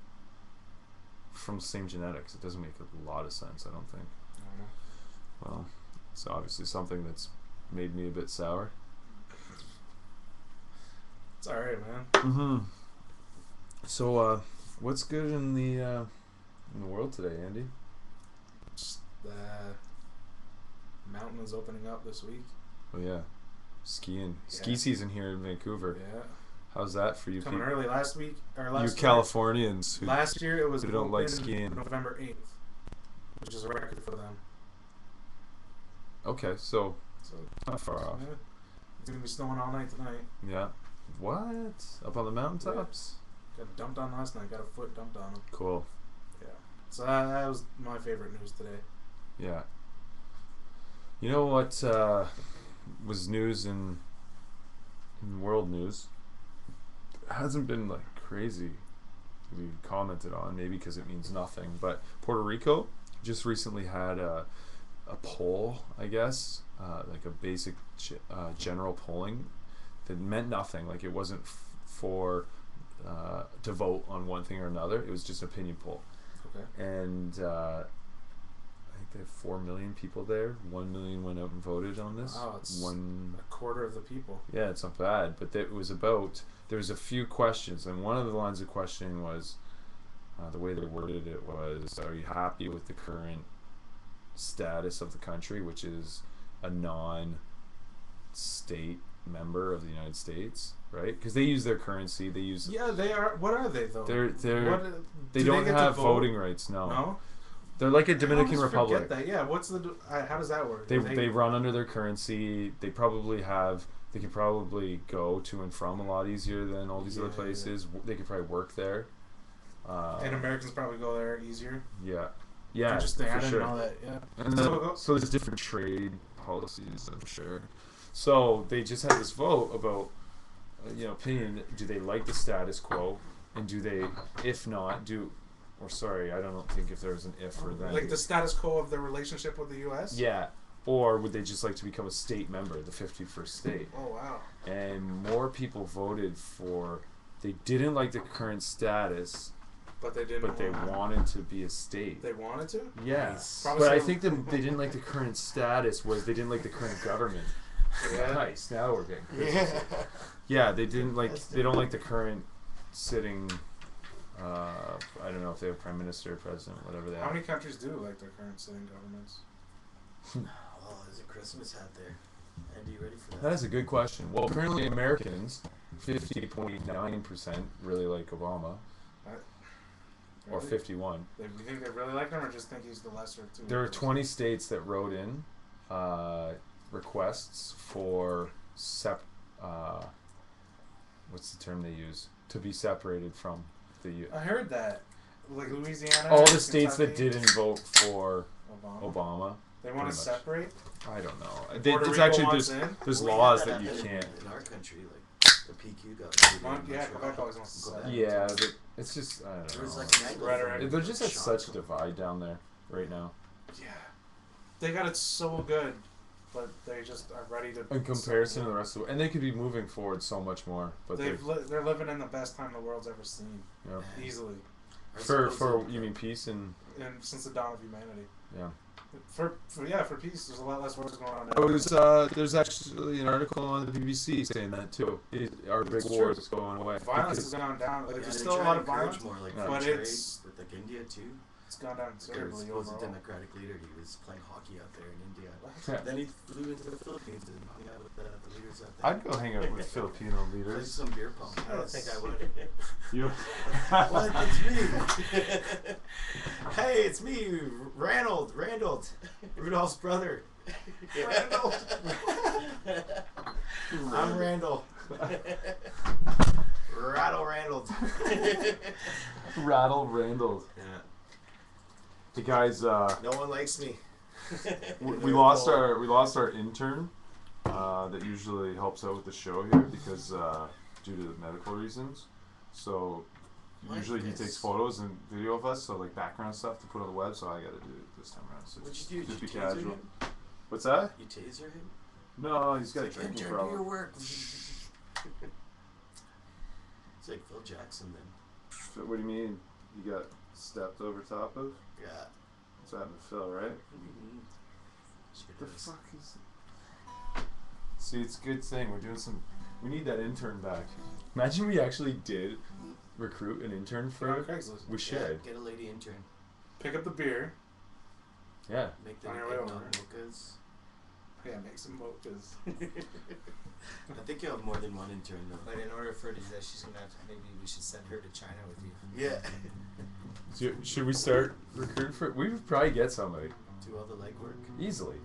From the same genetics. It doesn't make a lot of sense, I don't think. I don't know. Well, it's obviously something that's made me a bit sour. It's alright, man. Mm-hmm. So, what's good in the world today, Andy? Just, mountain is opening up this week. Oh yeah, skiing. Yeah. Ski season here in Vancouver. Yeah. How's that for you Coming people? early last week. Or You last Californians who Last year it was who don't like open skiing. November 8th, which is a record for them. Okay, so So not far off. yeah. It's gonna be snowing all night tonight. Yeah. What? Up on the mountaintops? Got dumped on last night. Got a foot dumped on them. Cool. Yeah. So that was my favorite news today. Yeah. You know what was news in world news? It hasn't been like crazy. We commented on maybe because it means nothing, but Puerto Rico just recently had a poll, I guess, like a basic general polling that meant nothing. Like it wasn't for to vote on one thing or another. It was just an opinion poll. Okay. And I think they have 4 million people there. 1 million went out and voted on this. Wow, it's one. a quarter of the people. Yeah, it's not bad. But it was about. There was a few questions, and one of the lines of questioning was the way they worded it was: are you happy with the current status of the country, which is a non-state member of the United States, right? Because they use their currency. They use. Yeah, they are. What are they though? They're What, they do don't get to have vote? voting rights. No. No. They're like a I Dominican always Republic. forget that. Yeah. What's the? How does that work? They run under their currency. They probably have. They can probably go to and from a lot easier than all these other places. They could probably work there. And Americans probably go there easier. Yeah. Yeah. Interesting. I for didn't sure. know that. Yeah. And so there's different trade policies, I'm sure. So they just had this vote about, opinion. Do they like the status quo, and do they, if not, I don't think if there's an if or then. Like the status quo of their relationship with the U.S. Yeah. Or would they just like to become a state member, the 51st state? Oh wow. And more people voted for. They didn't like the current status, But they didn't. but they wanted to be a state. They wanted to. Yeah, Nice. Probably but I some- think they didn't like the current status was they didn't like the current government. Yeah. Nice. Now we're getting. Yeah. Yeah, they didn't like. They don't like the current sitting. I don't know if they have prime minister, president, whatever they How have. many countries do like their current sitting governments? Oh, there's a Christmas hat there. Andy, you ready for that? That is a good question. Well, currently Americans, 50.9% really like Obama, or Really? 51. We think they really like him, or just think he's the lesser of two? There are evils? 20 states that wrote in requests for what's the term they use? To be separated from the I heard that, like Louisiana. all the states that Kentucky, didn't vote for Obama. Obama. They want to pretty much. separate. I don't know. Puerto It's Rico actually wants there's in. there's We had laws that that you happen can't. in our country, like the PQ got voted in Yeah, Montreal. Quebec always wants to Go say. back. Yeah, but it's just I don't There was know. like an angle Rhetoric. from They're just at Sean such a from- divide down there right now. Yeah, they got it so good, but they just are ready to. In comparison to the rest of the world, and they could be moving forward so much more, but they're living in the best time the world's ever seen, yeah. easily, I For suppose you mean peace and and since the dawn of humanity. yeah. For peace, there's a lot less wars going on. It was there's actually an article on the BBC saying that too. Our big It's war true. is going away. Violence has gone down. Like, Yeah, there's they still a try lot to of encourage violence, more like Yeah. but free trade it's with like India too. gone down There was considerably a overall. Democratic leader. He was playing hockey out there in India. Yeah. Then he flew into the Philippines and hung out with the leaders out there. I'd go hang out with Filipino Play leaders. some beer pong. I don't think I would. You. What? It's me. Hey, it's me, Randall, Rudolph's brother. Randall. I'm Randall. Rattle Randall. Rattle Randall. Yeah. Hey guys, No one likes me. we lost our intern that usually helps out with the show here because due to medical reasons. So usually he takes photos and video of us, so like background stuff to put on the web. So I got to do it this time around. So What'd you do? just Did be you taser casual. him? What's that? You taser him? No, he's got a It's like, drinking intern, do your problem. work. It's like Phil Jackson then. So what do you mean? You got stepped over top of? Yeah. What's happened to Phil, right? What The fuck is it? See, it's a good thing. We're doing some. We need that intern back. Imagine we actually did recruit an intern Put on for. Craigslist. We should. Get a lady intern. Pick up the beer. Yeah. Make them On your way eggnog over. mochas. Yeah, make some mochas. I think you have more than one intern though. But in order for her to do that, she's gonna have to, maybe we should send her to China with you. Yeah. Should we start recruiting for? We would probably get somebody Do all the legwork. easily.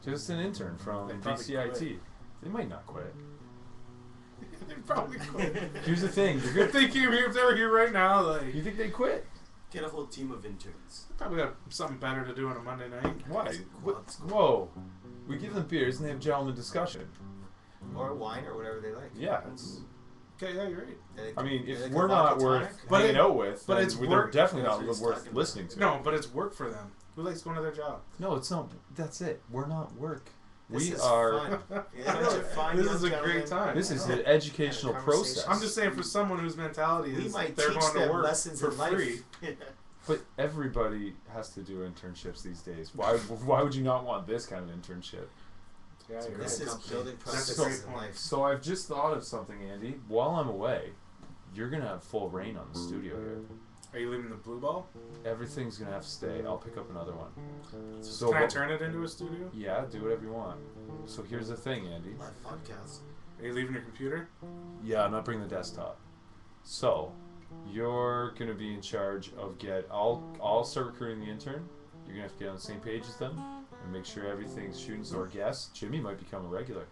Just an intern from They'd probably BCIT. quit. They might not quit. They probably quit. Here's the thing. You're If good. they came here, if they were here right now, like You think they quit? Get a whole team of interns. probably got something better to do on a Monday night. Why? Quad squad. Whoa. We give them beers and they have gentleman discussion. Or wine or whatever they like. Yeah. It's, Okay, yeah, you're right. They like- I mean, they if like a we're vodka not worth tonic. But hanging it- out with, but then it's they're work- definitely that's not what he's worth talking about. listening to. No, but it's work for them. Who likes going to their job? No, it's not. That's it. We're not work. This We is are. fun. I Yeah, know. bunch of fine This young is a gentlemen. great time. This is I an know. educational Had a conversation. process. I'm just saying, for someone whose mentality We is might they're teach going to them work lessons for in life. free. But everybody has to do internships these days. Why would you not want this kind of internship? Yeah, you're This right. is building That's a processes great in point. life. So I've just thought of something, Andy. While I'm away, you're gonna have full reign on the studio here. Are you leaving the blue ball? Everything's gonna have to stay. I'll pick up another one. So Can I what- turn it into a studio? Yeah, do whatever you want. So here's the thing, Andy. Live podcast. Are you leaving your computer? Yeah, I'm not bringing the desktop. So you're gonna be in charge of I'll start recruiting the intern. You're gonna have to get on the same page as them and make sure everything's shooting. So our guest, Jimmy, might become a regular.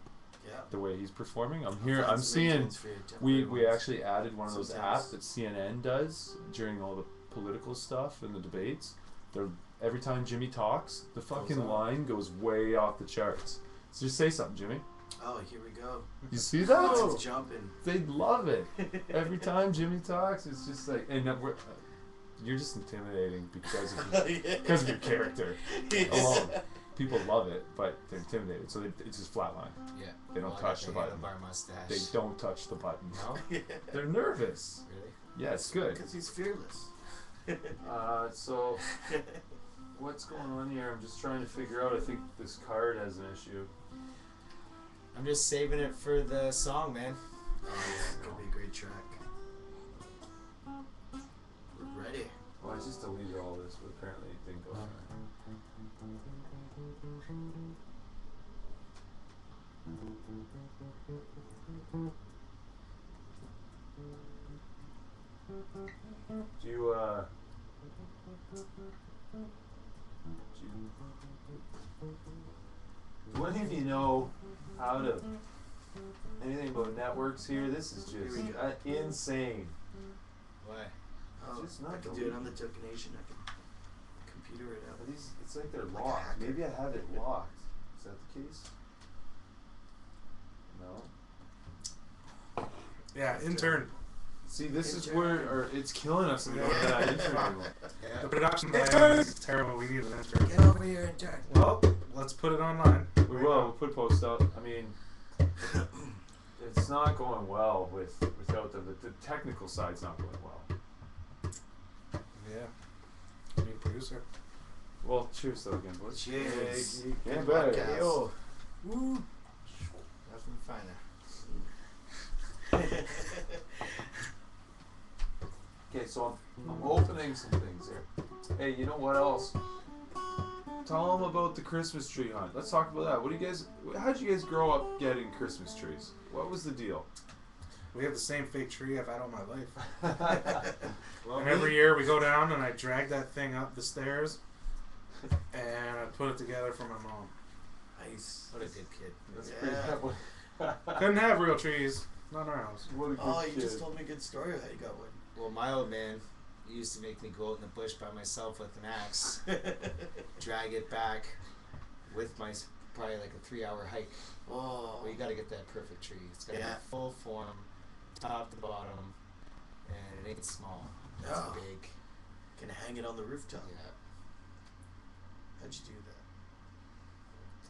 Yeah. The way he's performing, I'm here. I'm Find some seeing. interns for your We temporary ones. actually added one of those Sometimes. apps that CNN does during all the political stuff and the debates. They're every time Jimmy talks, the fucking up. line goes way off the charts. So just say something, Jimmy. Oh, here we go. You see that? Oh, it's jumping. They love it. Every time Jimmy talks, it's just like, and you're just intimidating because of your character alone. People love it, but they're intimidated, so it's just flatline. Yeah. They don't Well, I touch got the button. handlebar mustache. They don't touch the button. No? They're nervous. Really? Yeah, it's good. Because he's fearless. So what's going on here? I'm just trying to figure out. I think this card has an issue. I'm just saving it for the song, man. Oh, yeah, it'll be a great track. We're ready. Well, I just deleted all this, but apparently it didn't go through. Do you do any of you know how to anything about networks here? This is Here just we go. insane. Why? Oh, Just not I can do it on the tokenation. I can computer it out. Are these, it's like they're Like a locked. hacker. Maybe I have it locked. Is that the case? No. Yeah, intern. See, this is Intern. where it's killing us. And we don't have that intern anymore. The Yeah. production Intern! line is terrible. We need an intern. Get over here, intern. Well, let's put it online. We will. We'll put post up. I mean, it's not going well without the technical side's not going well. Yeah. Need a producer. Well, cheers though again, boys. Cheers. Yeah, Good better. podcast. Yo. Woo. Nothing finer. Okay, so I'm opening some things here. Hey, you know what else? Tell them about the Christmas tree hunt. Let's talk about that. What do you guys? How'd you guys grow up getting Christmas trees? What was the deal? We have the same fake tree I've had all my life. Well, And every year we go down and I drag that thing up the stairs and I put it together for my mom. Nice. what a good kid. That's Yeah. pretty. Couldn't have real trees. Not in our house. What a good Oh, you kid. just told me a good story of how you got one. Well, my old man used to make me go out in the bush by myself with an axe, drag it back with my probably like a 3-hour hike. Oh. Well, you got to get that perfect tree. It's got to be full form, top to bottom, and it ain't small. It's Oh. big. Can hang it on the rooftop. Yeah, How'd you do that?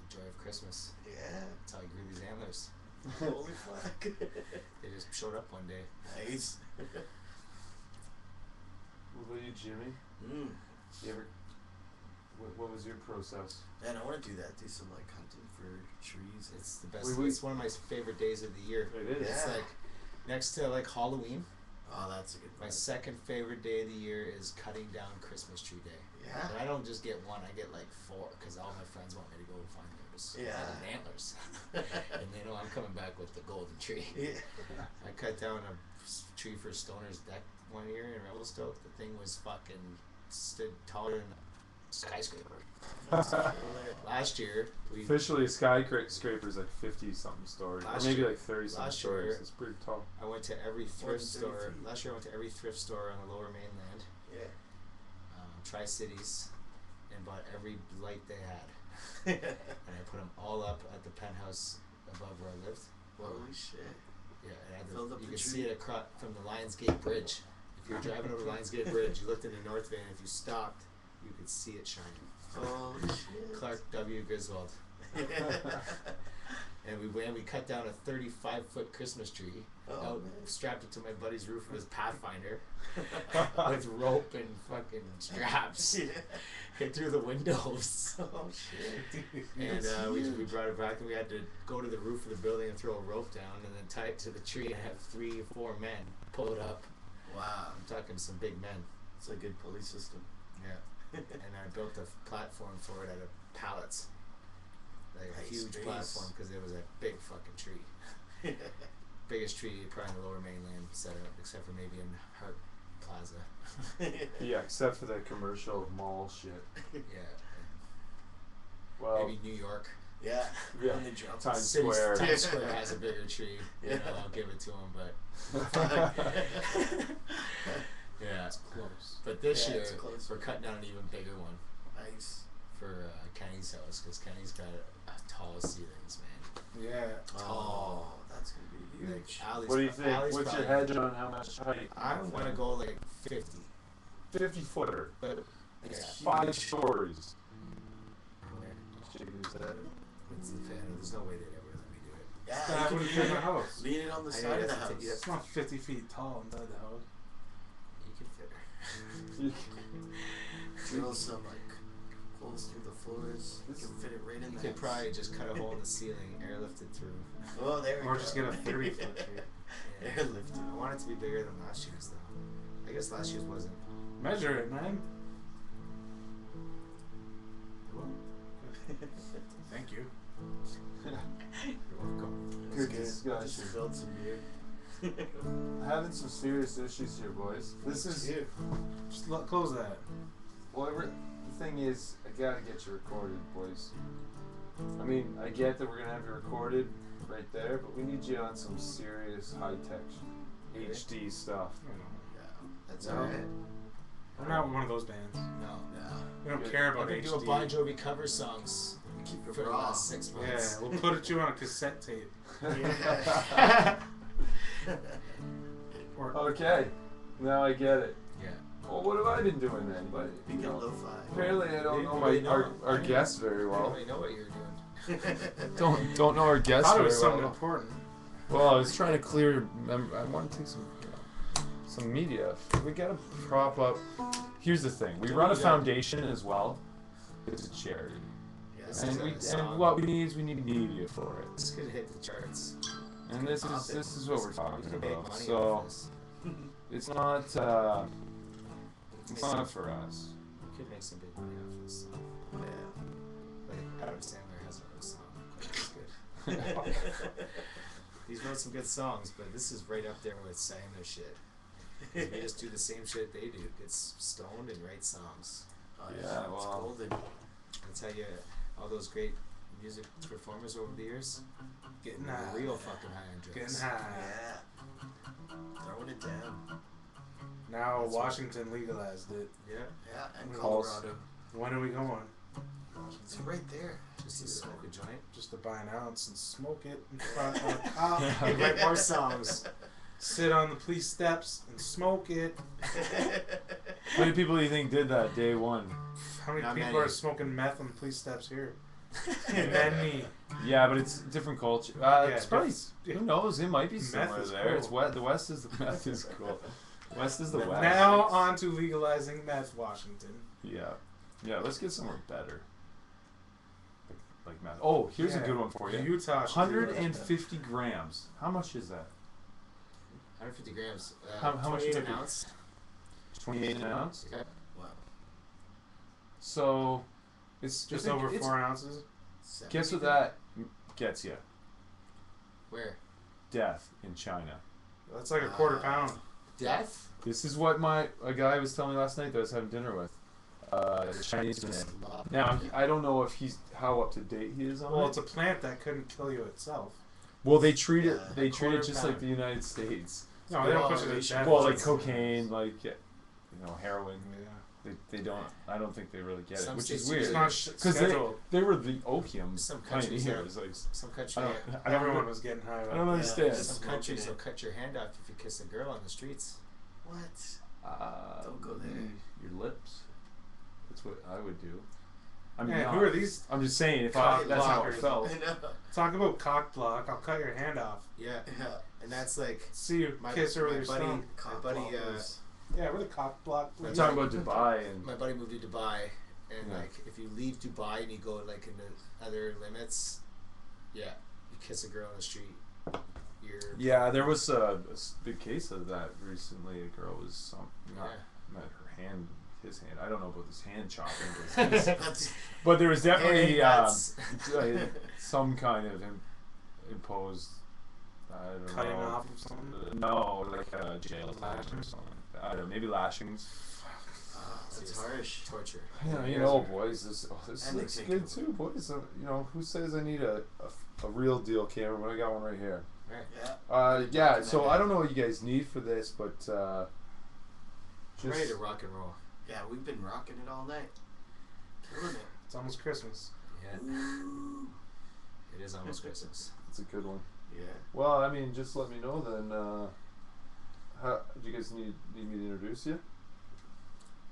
the joy of Christmas. Yeah. That's how I grew these antlers. Holy fuck. They just showed up one day. Nice. What about you, Jimmy? You ever? What was your process? Man, I want to do that. Do some like hunting for trees. It's the best. We- It's one of my favorite days of the year. It is. It's Yeah. like next to like Halloween. Oh, that's a good My one. second favorite day of the year is cutting down Christmas tree day. Yeah. And I don't just get one; I get like 4 because all my friends want me to go find theirs. Yeah. And antlers, and they know I'm coming back with the golden tree. Yeah. I cut down a tree for Stoner's deck one year in Revelstoke. The thing was fucking stood taller than a skyscraper. Last year we Officially, a skyscraper's like 50-something stories, or Last maybe year- like 30-something last stories. year- It's pretty tall. I went to every More than thrift 30 store. feet. Last year I went to every thrift store on the Lower Mainland, Yeah. Tri-Cities, and bought every light they had. And I put them all up at the penthouse above where I lived. Holy shit. Yeah, and I had Filled up you the could tree. see it across from the Lionsgate Bridge. If you were driving over Lionsgate Bridge, you looked in the north van. If you stopped, you could see it shining. Holy shit. Clark W. Griswold. And we cut down a 35-foot Christmas tree. Oh, Out, man. strapped it to my buddy's roof of his Pathfinder with rope and fucking straps. Yeah. Hit through the windows. Oh shit. And we brought it back, and we had to go to the roof of the building and throw a rope down and then tie it to the tree and have 3 or 4 men pull it up. Wow. I'm talking some big men. It's a good pulley system. Yeah. And I built a platform for it out of pallets. Like a Nice, huge nice. platform because it was a big fucking tree. Biggest tree probably in the Lower Mainland set up, except for maybe in Hart Plaza. Yeah, except for that commercial mall shit. Yeah. Well, Maybe New York. Yeah. Yeah. On the jump. Times City's- Square. Times Square has a bigger tree. Yeah. You know, I'll give it to him, but yeah. Close. But this Yeah, year it's close. we're cutting down an even bigger one Nice. for Kenny's house because Kenny's got tall ceilings, man. Yeah. Oh, that's gonna be huge. Allie's What do you pro- think? Allie's What's your probably- hedge on how much height? I want to go like 50, 50-footer. but It's yeah. huge. 5 stories. It's the fan. There's no way they'd ever let me do it. Yeah. That you would can fit in my house. lean it on the I know, side of the that's the house. t- It's not 50 feet tall inside the house. You can fit her. Drill some like holes through the floors. You can fit it right in You the could house. probably just cut a hole in the ceiling, airlift it through. Oh, there we Or go. just get a 30-foot tree. Yeah. Airlift I want it to be bigger than last year's though. I guess last year's wasn't. Measure it, man. Thank you. You're welcome. Good Good. discussion. Just spilled some beer. Having some serious issues here, boys. This is Ew. Just close that. whatever. The thing is, I gotta get you recorded, boys. I mean, I get that we're gonna have you recorded right there, but we need you on some serious high-tech HD stuff. Yeah, that's No. alright. We're not one of those bands. No. Yeah. We don't Good. care I'm about gonna HD. do a Bon Jovi cover songs You keep it for the raw. last 6 Yeah, months. we'll put it you on a cassette tape. Yeah. Or Okay, now I get it. Yeah. Well, what have I been doing then? But We get lo-fi. apparently, I don't You know really my know. our guests very I well. don't really know what you're doing. Don't know our I guests thought it very was something well. important. Well, I was trying to clear. I want to take some media. We gotta prop up. Here's the thing: we run a foundation as well. It's a charity, Yeah, This and is a and song. what we need is we need media for it. This could hit the charts. And this is what we're We talking could make about. money So off this. it's not for us. We could make some big money off this song. Yeah. Like Adam Sandler has a own song. Quite good. He's wrote some good songs, but this is right up there with Sandler shit. We just do the same shit they do. Get stoned and write songs. Oh, Yeah, it's well. golden. That's how you all those great music performers over the years. Getting They're high. real fucking high on drugs. Getting high. Yeah. Throwing it down. Now That's Washington legalized it. Yeah. Yeah, and Calls. Colorado. When are we going? It's right there. Just to smoke a joint. Just to buy an ounce and smoke it in front of a cop. And write more songs. Sit on the police steps and smoke it. How many people do you think did that day one? How many Not people many. are smoking meth on the police steps here? Many. Yeah, but it's different culture. It's probably, yeah. who knows? It might be Meth somewhere is there. cool. It's the West is the meth is cool. West is the West. Now on to legalizing meth, Washington. Yeah, yeah. Let's get somewhere better. Like meth. Oh, here's a good one for you. Utah. should legalize meth. 150 grams. How much is that? 150 grams. How much 28 is an it? ounce. 28 an ounce. Okay. Wow. So, it's Just it's- over it's- 4 ounces. Guess what that gets you? Where? Death in China. That's like a quarter pound. Death? This is what a guy was telling me last night that I was having dinner with. The Chinese man. Now I don't know if how up to date he is on Well, it. it's a plant that couldn't kill you itself. Well, they treat it. Yeah, They a treat it quarter just pound. like the United States. No, they don't push it Well, to death. Well, like It's- cocaine, like heroin. Yeah. They don't. I don't think they really get it, Some which is states weird. It's not because scheduled. they were the opium Some countries pioneers. Like, Some countries. I don't, Everyone was getting high. I don't Right? understand. just Some countries smoking will cut your hand off if you kiss a girl on the streets. What? Don't go there. Your lips. That's what I would do. I mean, Man, not- who are these? I'm just saying, if cock that's how it blockers? felt. I know. Talk about cock block. I'll cut your hand off. Yeah. Yeah. And that's like See you my, kiss her with my your buddy. stump. My Cock buddy. blockers. Yeah, we're the cock block. We're police. talking about Dubai and My buddy moved to Dubai, and Yeah. like if you leave Dubai and you go like into other limits, yeah, you kiss a girl on the street, you're yeah, there was a big case of that recently. A girl was yeah. not her hand, his hand. I don't know about this hand chopping, but, That's but there was definitely And that's- some kind of imposed. I don't Cutting know. off or something. No, like jail time or something. I don't know, maybe lashings. that's harsh. torture. Yeah, you know, boys, this And they looks take good it. too, boys. Who says I need a real deal camera when I got one right here? Right. Yeah. Yeah. So I don't know what you guys need for this, but Ready just to rock and roll. Yeah, we've been rocking it all night. Killing it. It's almost Christmas. Yeah. It is almost Christmas. it's a good one. Yeah. Well, I mean, just let me know then. How do you guys need me to introduce you?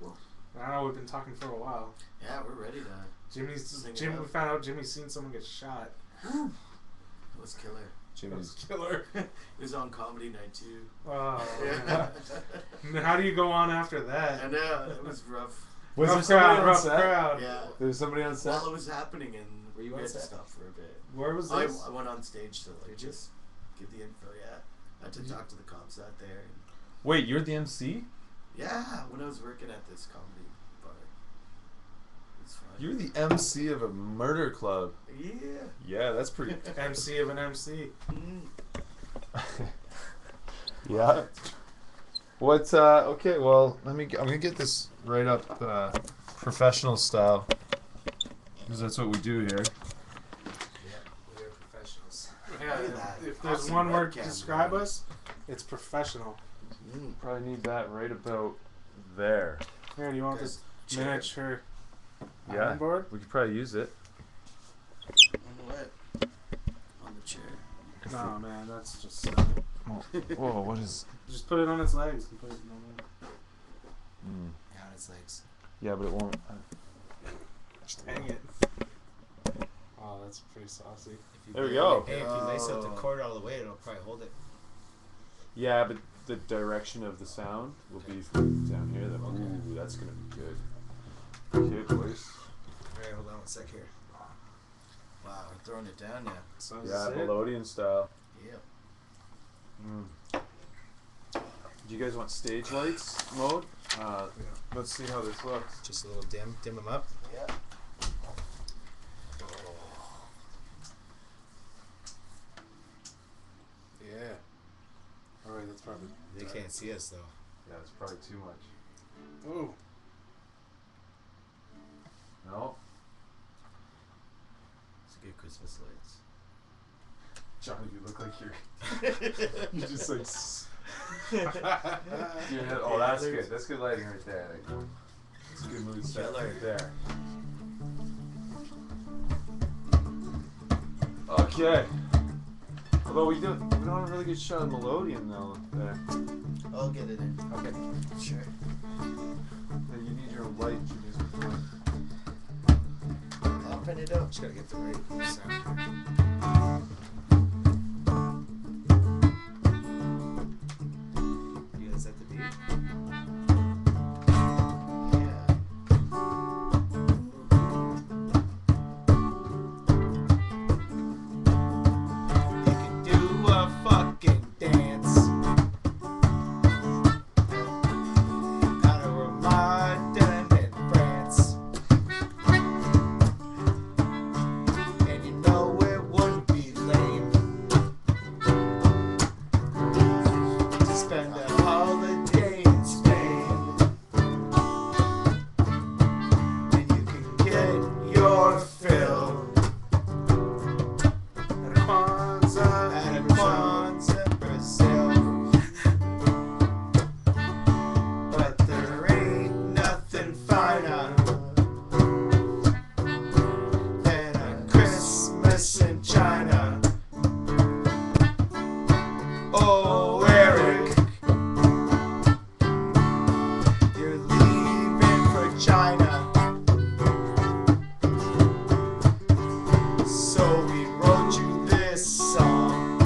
I don't know. We've been talking for a while. Yeah, we're ready to. Jimmy. up. We found out Jimmy's seen someone get shot. It was killer. Jimmy's. Killer. It was on comedy night too. Oh. Yeah. And how do you go on after that? I know, it was rough. Was there Rough somebody crowd. on Rough set? crowd. Yeah. There was somebody on set. While it was happening, and Were you we on had to set? stop for a bit. Where was I this? went on stage to like Did you? just give the info. Yeah, I had to talk to the cops out there. And Wait, you're the MC? yeah, when I was working at this comedy bar, it's fun. You're the MC of a murder club. Yeah. Yeah, that's pretty. MC of an MC. Mm. Yeah. What? Okay. Well, I'm gonna get this right up professional style, because that's what we do here. Yeah. We are professionals. Yeah, Look at that. if there's Awesome one word to webcam, describe man. us, it's professional. Probably need that right about there. Here, do you want Guys, this chair. miniature Yeah. iron board? We could probably use it. On what? On the chair. No, man, that's just Whoa! What is? just put it on its legs. And put it Mm. Yeah, on its legs. Yeah, but it won't. just hang it. Oh, that's pretty saucy. If you There we lay- go. Hey, if you lace out the Oh. cord all the way, it'll probably hold it. Yeah, but the direction of the sound will be from down here. Then. Okay. Ooh, that's gonna be good. Okay, boys. Alright, hold on one sec here. Wow, we're throwing it down now. So Yeah, is it? Melodian style. Yeah. Mm. Do you guys want stage lights mode? Let's see how this looks. Just a little dim them up. Yeah. Yeah. Alright, that's probably. They can't see us though. Yeah, it's probably too much. Oh. No. It's a good Christmas lights. Johnny, you look like you're just like. Yeah, oh, that's good. That's good lighting right there. That's a good mood set right there. Okay. Although we don't have a really good shot of Melodium though there. I'll get it in. Okay. Sure. Yeah, you need your light, Jimmy's point. I'll print it out. Just gotta get the right sound. You guys at the beat? Yeah. You can do a fucking dance out of Ramadan in France, and you know it wouldn't be lame to spend a holiday in Spain, and you can get your fill at Kwanzaa, Brazil. But there ain't nothing finer than a Christmas in China. Oh, Eric, you're leaving for China. So we wrote you this song,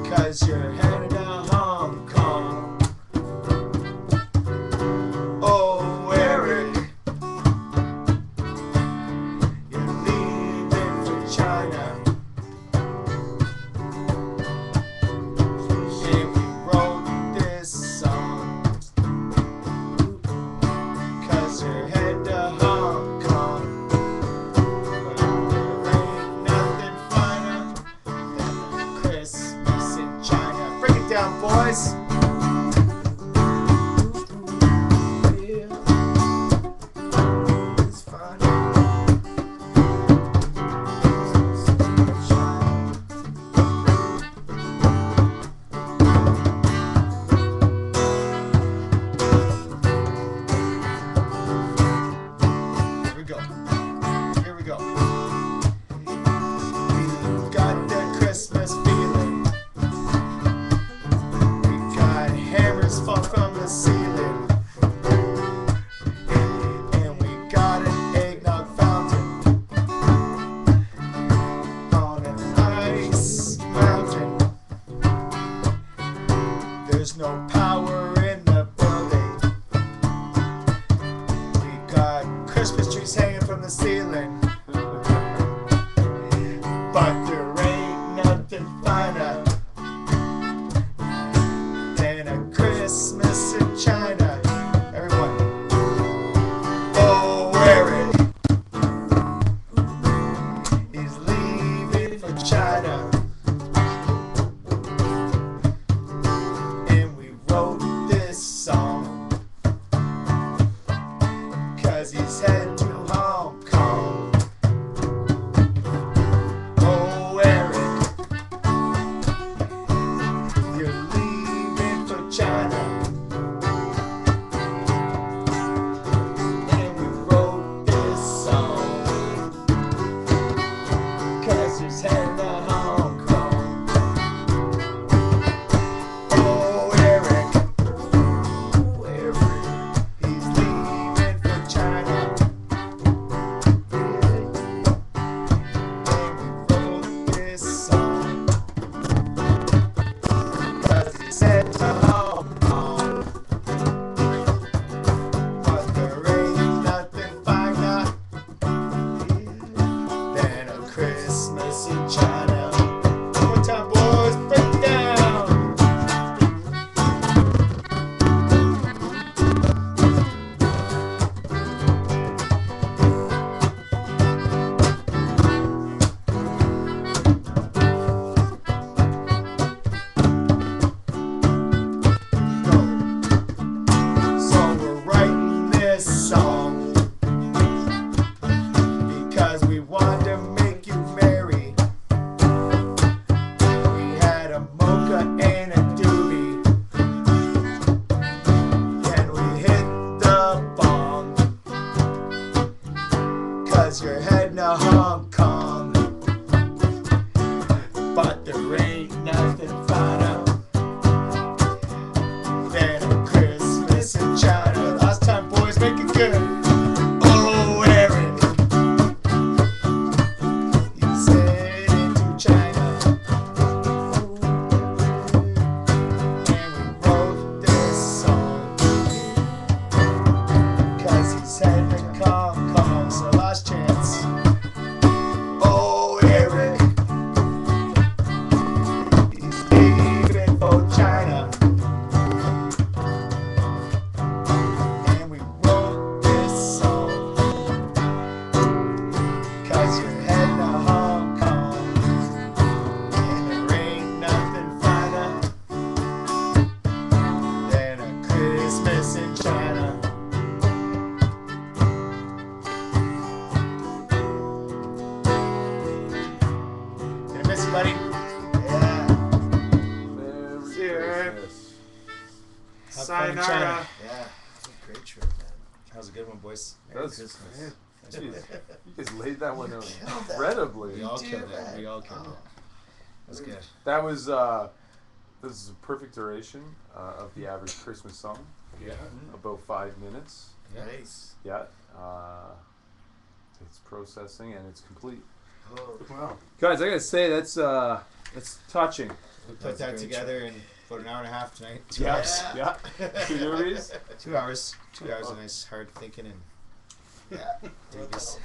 'cause you're headed to Hong Kong. Oh, Eric, you're leaving for China. And we wrote this song, 'cause you're headed to Hong Kong. But there ain't nothing finer than a Christmas in China. Break it down, boys. It's fun. Here we go. Here we go. We've got the Christmas feeling. We got hammers fall from the ceiling. And we got an eggnog fountain on an ice mountain. There's no power in the building. We got Christmas trees hanging from the ceiling. But there ain't nothing finer than a Christmas in China. Everyone. Oh, Eric is leaving for China. And we wrote this song 'cause he's headed to Hong Kong. That was a good one, boys. That was, Christmas. jeez, you guys laid that one out Killed that. incredibly. We all did killed it. that. We all killed it. That was good. That was this is a perfect duration of the average Christmas song. Yeah. About 5 minutes. Yeah. Nice. Yeah. It's processing and it's complete. Oh, Wow. Guys, I gotta say that's touching. We That put was a that great together in about an hour and a half tonight. 2 Yeah. hours. Yeah. 2 movies. 2 hours. 2 hours of nice hard thinking and yeah. Davies.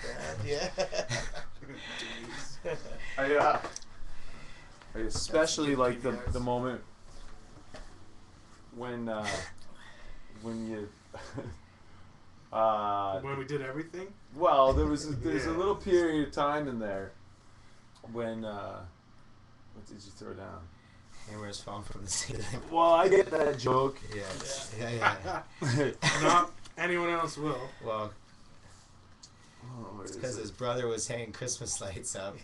Yeah. I especially like the moment when you When we did everything? well there's a little period of time in there when what did you throw down? Hammers falling from the ceiling. Well, I get that joke. Yeah. Not anyone else will. Well, Oh, where it's is because it? his brother was hanging Christmas lights up,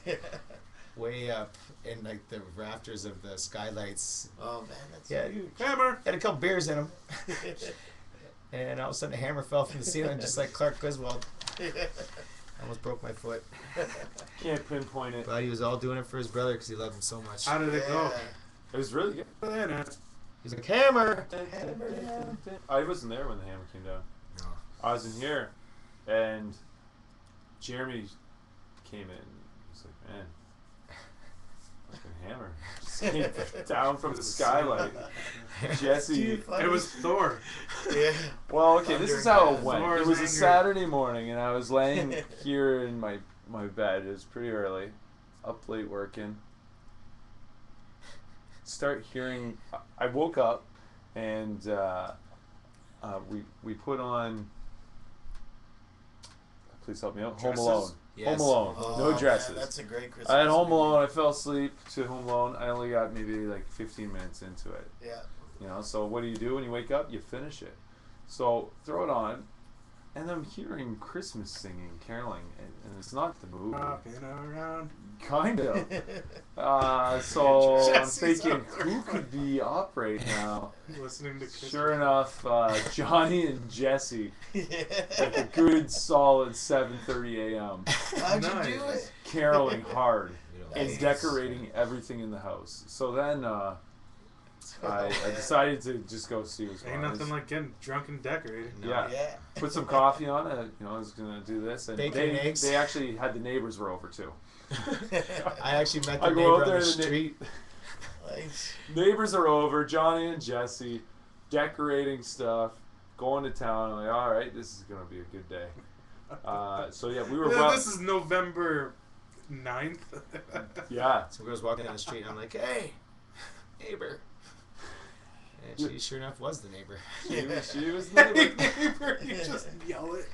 way up in like the rafters of the skylights. Oh man, that's Yeah, huge. Hammer! had a couple beers in him, and all of a sudden a hammer fell from the ceiling, just like Clark Griswold. Almost broke my foot. Can't pinpoint it. But he was all doing it for his brother because he loved him so much. How did it go? It was really good. He's like, hammer! I wasn't there when the hammer came down. No. I was in here, and Jeremy came in. He's like, man, fucking hammer just came down from the skylight. Jesse. It was Thor. Yeah. Well, okay, this is how it went. Thor's It was a angry. Saturday morning, and I was laying here in my bed. It was pretty early, up late working. Start hearing. I woke up, and we put on. Please help me out. Dresses? Home Alone. Yes. Home Alone. Oh, No man, dresses. that's a great Christmas. I had Home movie. Alone. I fell asleep to Home Alone. I only got maybe like 15 minutes into it. Yeah. You know, so what do you do when you wake up? You finish it. So throw it on, and I'm hearing Christmas singing, caroling, and it's not the movie. Rocking around. Kind of. So I'm Jesse's thinking, up there. who could be up right now? Listening to Christmas. Sure enough, Johnny and Jesse, Yeah. like a good solid 7:30 a.m. How'd Nice. you do it? caroling hard and Nice. decorating everything in the house. So then I decided to just go see what's Ain't going on. nothing like getting drunk and decorating. Yeah. Yeah. Put some coffee on it. You know, I was gonna do this, and Bacon and eggs. they actually had the neighbors were over too. I actually met the I go neighbor out on there the to the street. Nice. Neighbors are over. Johnny and Jesse decorating stuff, going to town. I'm like, all right, this is gonna be a good day. So yeah, we were well. This is November 9th. Yeah. Some girl's walking down the street, and I'm like, hey, neighbor. And she sure enough was the neighbor. She was the neighbor. Neighbor, you just yell it.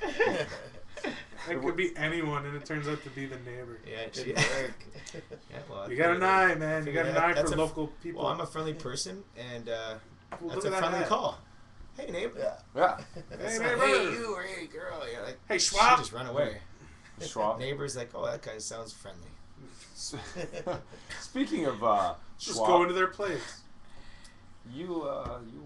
It could be anyone, and it turns out to be the neighbor. Yeah, Good she, work. yeah, well, I You got an figured- eye, man. You got an Yeah, eye that's for a- local people. Well, I'm a friendly person, and Well, that's look a at that friendly hat. call. Hey, neighbor. Yeah. Yeah. It's Hey, not, neighbor. hey, you, or hey, girl. You're like, Hey, she Schwab. just run away. Schwab. Neighbor's like, oh, that guy sounds friendly. Speaking of Just Schwab, go into their place. you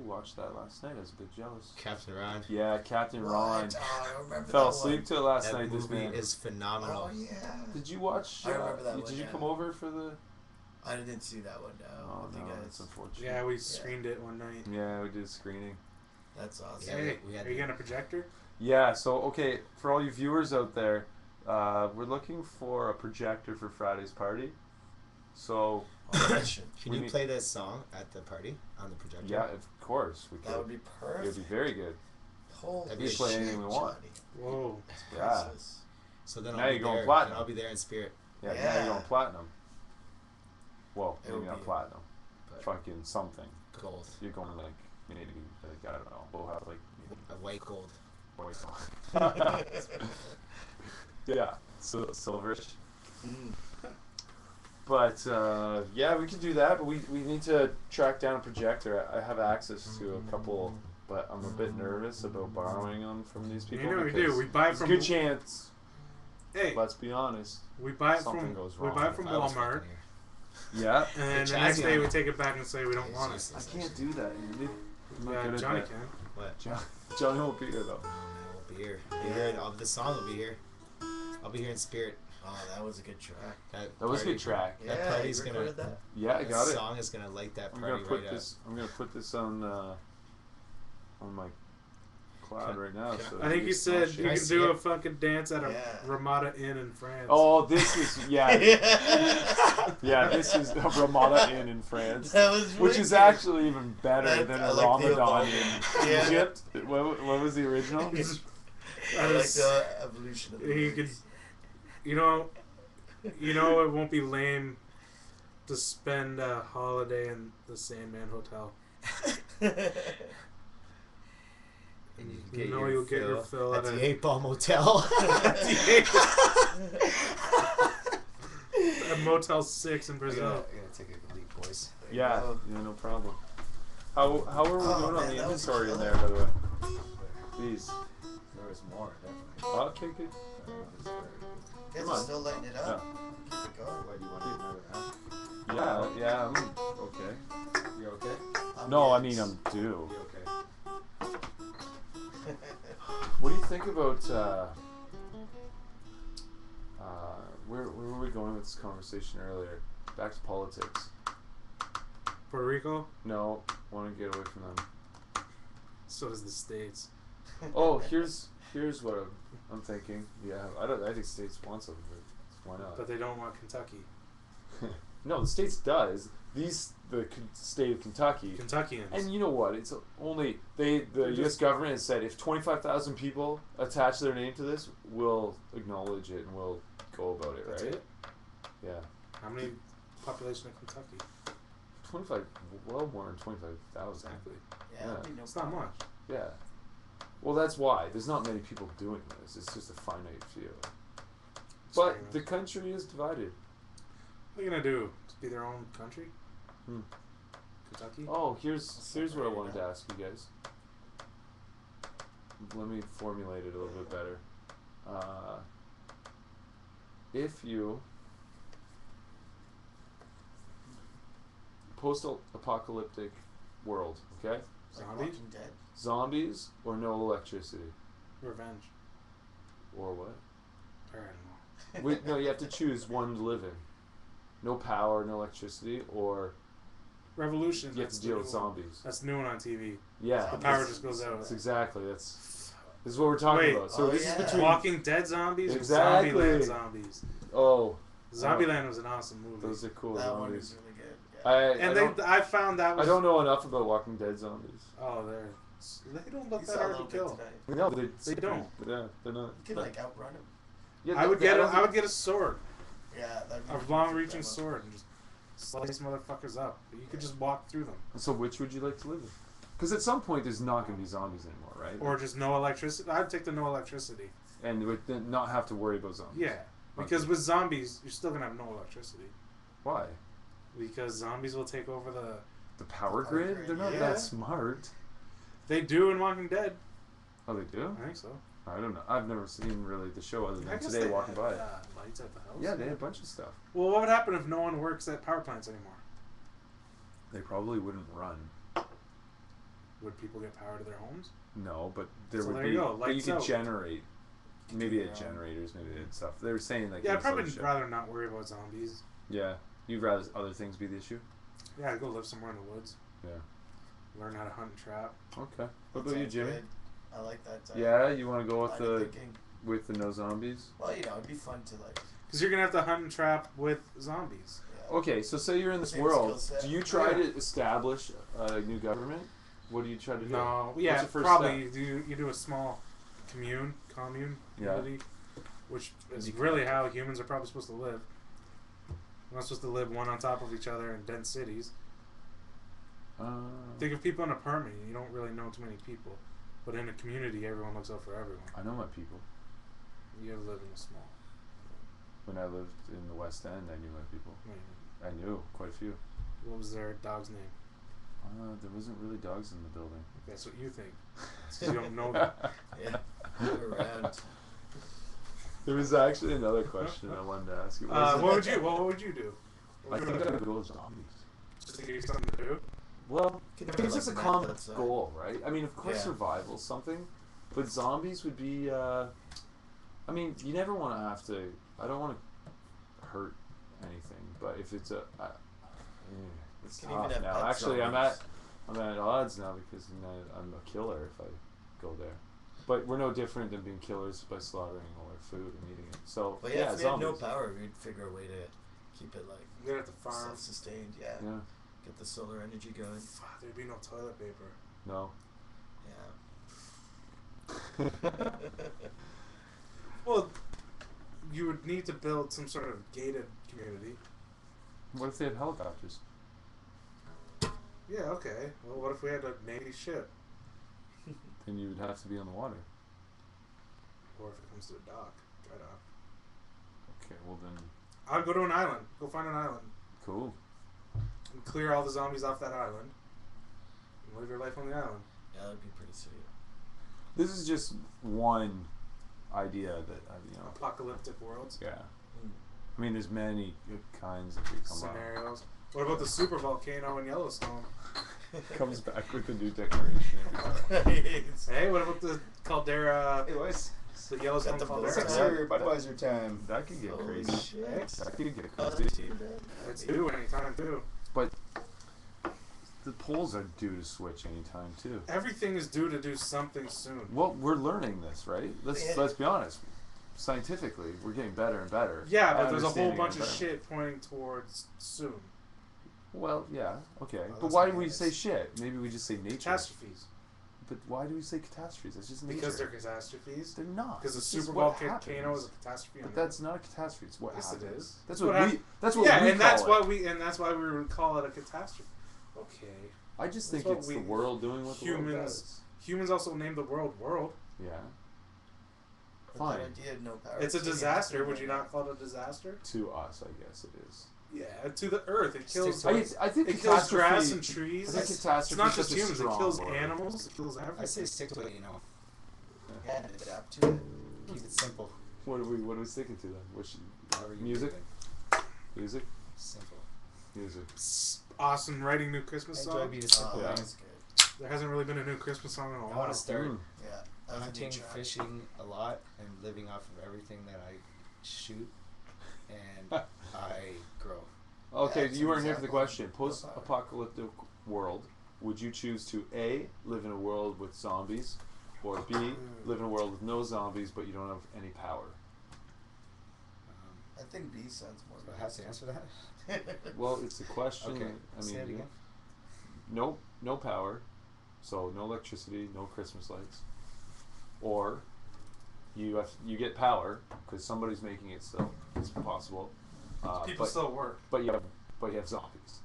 watched that last night. I was a bit jealous. Captain Ron. Yeah, Captain Ron What? Oh, I remember fell that asleep one. to it last That night. This movie man. is phenomenal. Oh yeah. Did you watch? I remember that Did one, you yeah. come over for the? I didn't see that one. No. Oh with you no, guys. that's unfortunate. Yeah, we screened it one night. Yeah, we did a screening. That's awesome. Yeah, Hey, we had are you the- getting a projector? Yeah. So okay, for all you viewers out there, we're looking for a projector for Friday's party. So Oh, that should- Can We you need- play this song at the party on the projector? yeah, of course we could. that would be It would perfect. be very good. Holy That'd be shit, play anything we want. Johnny. Whoa. Yeah. Priceless. So then Now I'll be you're going there. platinum. And I'll be there in spirit. Yeah. Now Yeah. you're going platinum. Well, It maybe would not be- platinum. But Fucking something. gold. You're going like maybe like I don't know. We'll have like A white gold. voice yeah, so silverish. Mm. But yeah, we could do that. But we need to track down a projector. I have access to a couple, but I'm a bit nervous about borrowing them from these people. You know what we because do? We buy there's a from. good chance. Hey, Let's be honest. we buy it something from. goes We wrong. buy it from If I was Walmart, fucking here. Yeah, and the Chazzy next day on we it. take it back and say we don't It's want it. useless. I can't do that, Andy. I'm not Yeah, good at Johnny that. can. What? Johnny won't be here though. I won't be here. Yeah. The song will be here. I'll be here in spirit. Oh, that was a good track. That was a good track. Yeah, That party's you gonna. recorded that? Yeah, I got That it. song is gonna light that I'm party gonna put right this. I'm gonna put this on my cloud right now. So I think you it's not said shit. you Can I can see do it? a fucking dance at a Yeah. Ramada Inn in France. Oh, this is yeah, Yeah. yeah. This is a Ramada Inn in France, That was which is wicked. actually even better That- than I a like the Ramadan evolvement. in Yeah. Egypt. What was the original? I like the evolution of the You could, lyrics. you know, it won't be lame to spend a holiday in the Sandman Hotel. And you You know you'll get your fill at at the a 8 Ball Motel. at Motel 6 in I Brazil. gotta take a leap, boys. There you Yeah, go. yeah, no problem. How are we Oh, doing on man, the that was inventory in killer. there, by the way? These. There was more, definitely. Oh, okay, good. You guys Come are on. still lighting it up. Keep it going. What, do you want another round? Yeah, I'm okay. You okay? No, I good. mean I'm due. You okay? What do you think about where were we going with this conversation earlier? Back to politics. Puerto Rico, No, want to get away from them. so does the States. Oh, here's what I'm thinking. Yeah, I think states want something. Why not? But they don't want Kentucky. No, the states does. State of Kentucky. Kentuckians. And you know what? It's only the U.S. government has said if 25,000 people attach their name to this, we'll acknowledge it and we'll go about it, That's right? it? Yeah. How many population of Kentucky? 25, well more than 25,000. Exactly. Yeah, that'd be no It's not problem. much. Yeah. Well, that's why. There's not many people doing this. It's just a finite few. But Screaming. the country is divided. What are you gonna do? Just be their own country? Hmm. Kentucky? Oh, here's what I wanted to ask you guys. Let me formulate it a little bit better. If you post-apocalyptic world, okay? Like Zombies? Walking Dead. Zombies or no electricity Revenge. or what? Or I don't know. Wait, no, you have to choose one to live in. No power, no electricity, or Revolution. you have That's to deal the with new one. zombies. That's the new one on TV. Yeah, The power just goes out. that's exactly. This is what we're talking Wait. about. So Oh, this yeah. is between. Walking Dead zombies Exactly. or Zombieland zombies? Oh, Zombieland was an awesome movie. those are cool That one zombies. is really good. Yeah. And I found that was. I don't know enough about Walking Dead zombies. Oh, they don't look You that saw a hard little to bit kill. today. No, They don't. Yeah, they're not. You could like outrun him. Yeah, I would that- get a sword, Yeah, that'd be a a long-reaching demo. sword, and just slice motherfuckers up. You could just walk through them, So which would you like to live in? Because at some point there's not going to be zombies anymore, right? or just no electricity. I'd take the no electricity. And would then not have to worry about zombies. Yeah, because with zombies, you're still gonna have no electricity. Why? Because zombies will take over the. The power Power grid? grid, They're not yeah. that smart. They do in Walking Dead. Oh, they do? I think so. I don't know. I've never seen really the show other I than guess today they walking had, by. lights at the house. Yeah, they had a bunch of stuff. Well, what would happen if no one works at power plants anymore? They probably wouldn't run. Would people get power to their homes? No, but there So would there be. you go, But you lights could out. generate. Maybe Yeah. at generators, maybe at stuff. They were saying like. Yeah, I'd there's other probably shit. rather not worry about zombies. Yeah, you'd rather other things be the issue. Yeah, I'd go live somewhere in the woods. Yeah. Learn how to hunt and trap. Okay. What That about you, sounds Jimmy? good. I like that. Yeah, you want to go with line of the thinking. no zombies? Well, you know, it'd be fun to like. Because you're gonna have to hunt and trap with zombies. Yeah. Okay, so say you're in this Same world. skill set. Do you try Yeah. to establish a new government? What do you try to do? No, What's yeah, the first probably step? you do a small commune, Yeah. community, which is really how humans are probably supposed to live. We're not supposed to live one on top of each other in dense cities. Think of people in an apartment. You don't really know too many people, but in a community, everyone looks out for everyone. I know my people. You gotta live in a small. When I lived in the West End, I knew my people. I mean, I knew quite a few. what was their dog's name? There wasn't really dogs in the building. That's what you think. It's 'cause you don't know them. Yeah. Go around. There was actually another question I wanted to ask you. What would you? What would you do? I think I would go with zombies. Just to give you something to do. Well, Could I do think it's like just a meth common outside. goal, right? I mean, of course, Yeah. survival something, But zombies would be. I mean, you never want to have to. I don't want to hurt anything, but if it's it's Can even tough have now. pet Actually, I'm zombies. at odds now because I'm a killer if I go there. But we're no different than being killers by slaughtering all our food and eating it. So But yeah, if we had no zombies. power, we'd figure a way to keep it like We'd have to farm. self-sustained. Yeah. Yeah. Get the solar energy going. Fuck, there'd be no toilet paper. No. Yeah. Well, you would need to build some sort of gated community. What if they have helicopters? Yeah, okay. Well, what if we had a Navy ship? Then you would have to be on the water. Or if it comes to a dock, dry dock. Okay, well then, I'd go to an island. Go find an island. cool. And clear all the zombies off that island. And live your life on the island. Yeah, that'd be pretty sweet. This is just one idea that Apocalyptic worlds. Yeah. Mm. I mean, there's many kinds that could come Scenarios. What about the super volcano in Yellowstone? up. Comes back with a new decoration every time. Hey, what about the caldera? Hey, boys. The Yellowstone Got the caldera. bullseye. Sir, Budweiser time. That could get Holy crazy. shit. That could get Oh, crazy. that's too bad. It's due anytime too. But the polls are due to switch anytime too. Everything is due to do something soon. Well, we're learning this, right? Yeah. Let's be honest. Scientifically, we're getting better and better. Yeah, but at there's a whole understanding bunch of it better. shit pointing towards soon. Well, yeah, okay. Well, but that's why do what we it say is. shit? Maybe we just say nature. Catastrophes. But why do we say catastrophes? That's just nature. Because they're catastrophes. They're not. Because the It's just super what volcano happens. is a catastrophe. But on that's not a catastrophe. It's what Yes, it happens. is. That's What what we. hap- That's what yeah, we and call that's it. why we would call it a catastrophe. Okay. I just that's think what it's we- the world doing what the world humans- does. Humans also named the world world. Yeah. But Fine. that idea of no power. It's a taking disaster. nothing Would you right not call it a disaster? To us, I guess it is. Yeah, to the earth. It kills. I think It kills catastrophe. grass and I trees. think It's catastrophe not is just such a humans. It strong kills word. animals. It kills I everything. say stick to it, you know. now. Yeah, and adapt to it. Keep it simple. What are we sticking to then? Which However you music? do it. Music? Simple. Music. Awesome writing new Christmas Enjoy song. being a simple Yeah. man. That's good. There hasn't really been a new Christmas song in a I while. want to start Mm. Yeah. That's a new hunting, track. fishing a lot, and living off of everything that I shoot and I grow. Okay, it's you an weren't here for the example of question. no power. Post-apocalyptic world. Would you choose to A, live in a world with zombies, or B, live in a world with no zombies but you don't have any power? I think B sounds more. Do I have to answer that? Well, it's a question. Okay, I say mean, it again. no power, so no electricity, no Christmas lights, or you get power because somebody's making it still. It's possible. People but, still work. but you have zombies.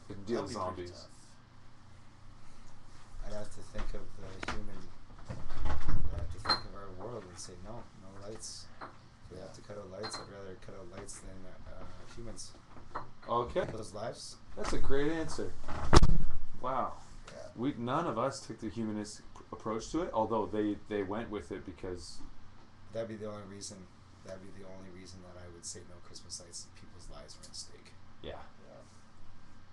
You can deal with That'd be pretty zombies. tough. I'd have to think of the human. I'd have to think of our world and say no lights. If we have to cut out lights, I'd rather cut out lights than humans. Okay, Those lives. that's a great answer. Wow. Yeah. None of us took the humanistic approach to it, although they went with it because That'd be the only reason. That'd be the only reason that I would say no Christmas lights. People's lives are at stake. yeah, Yeah.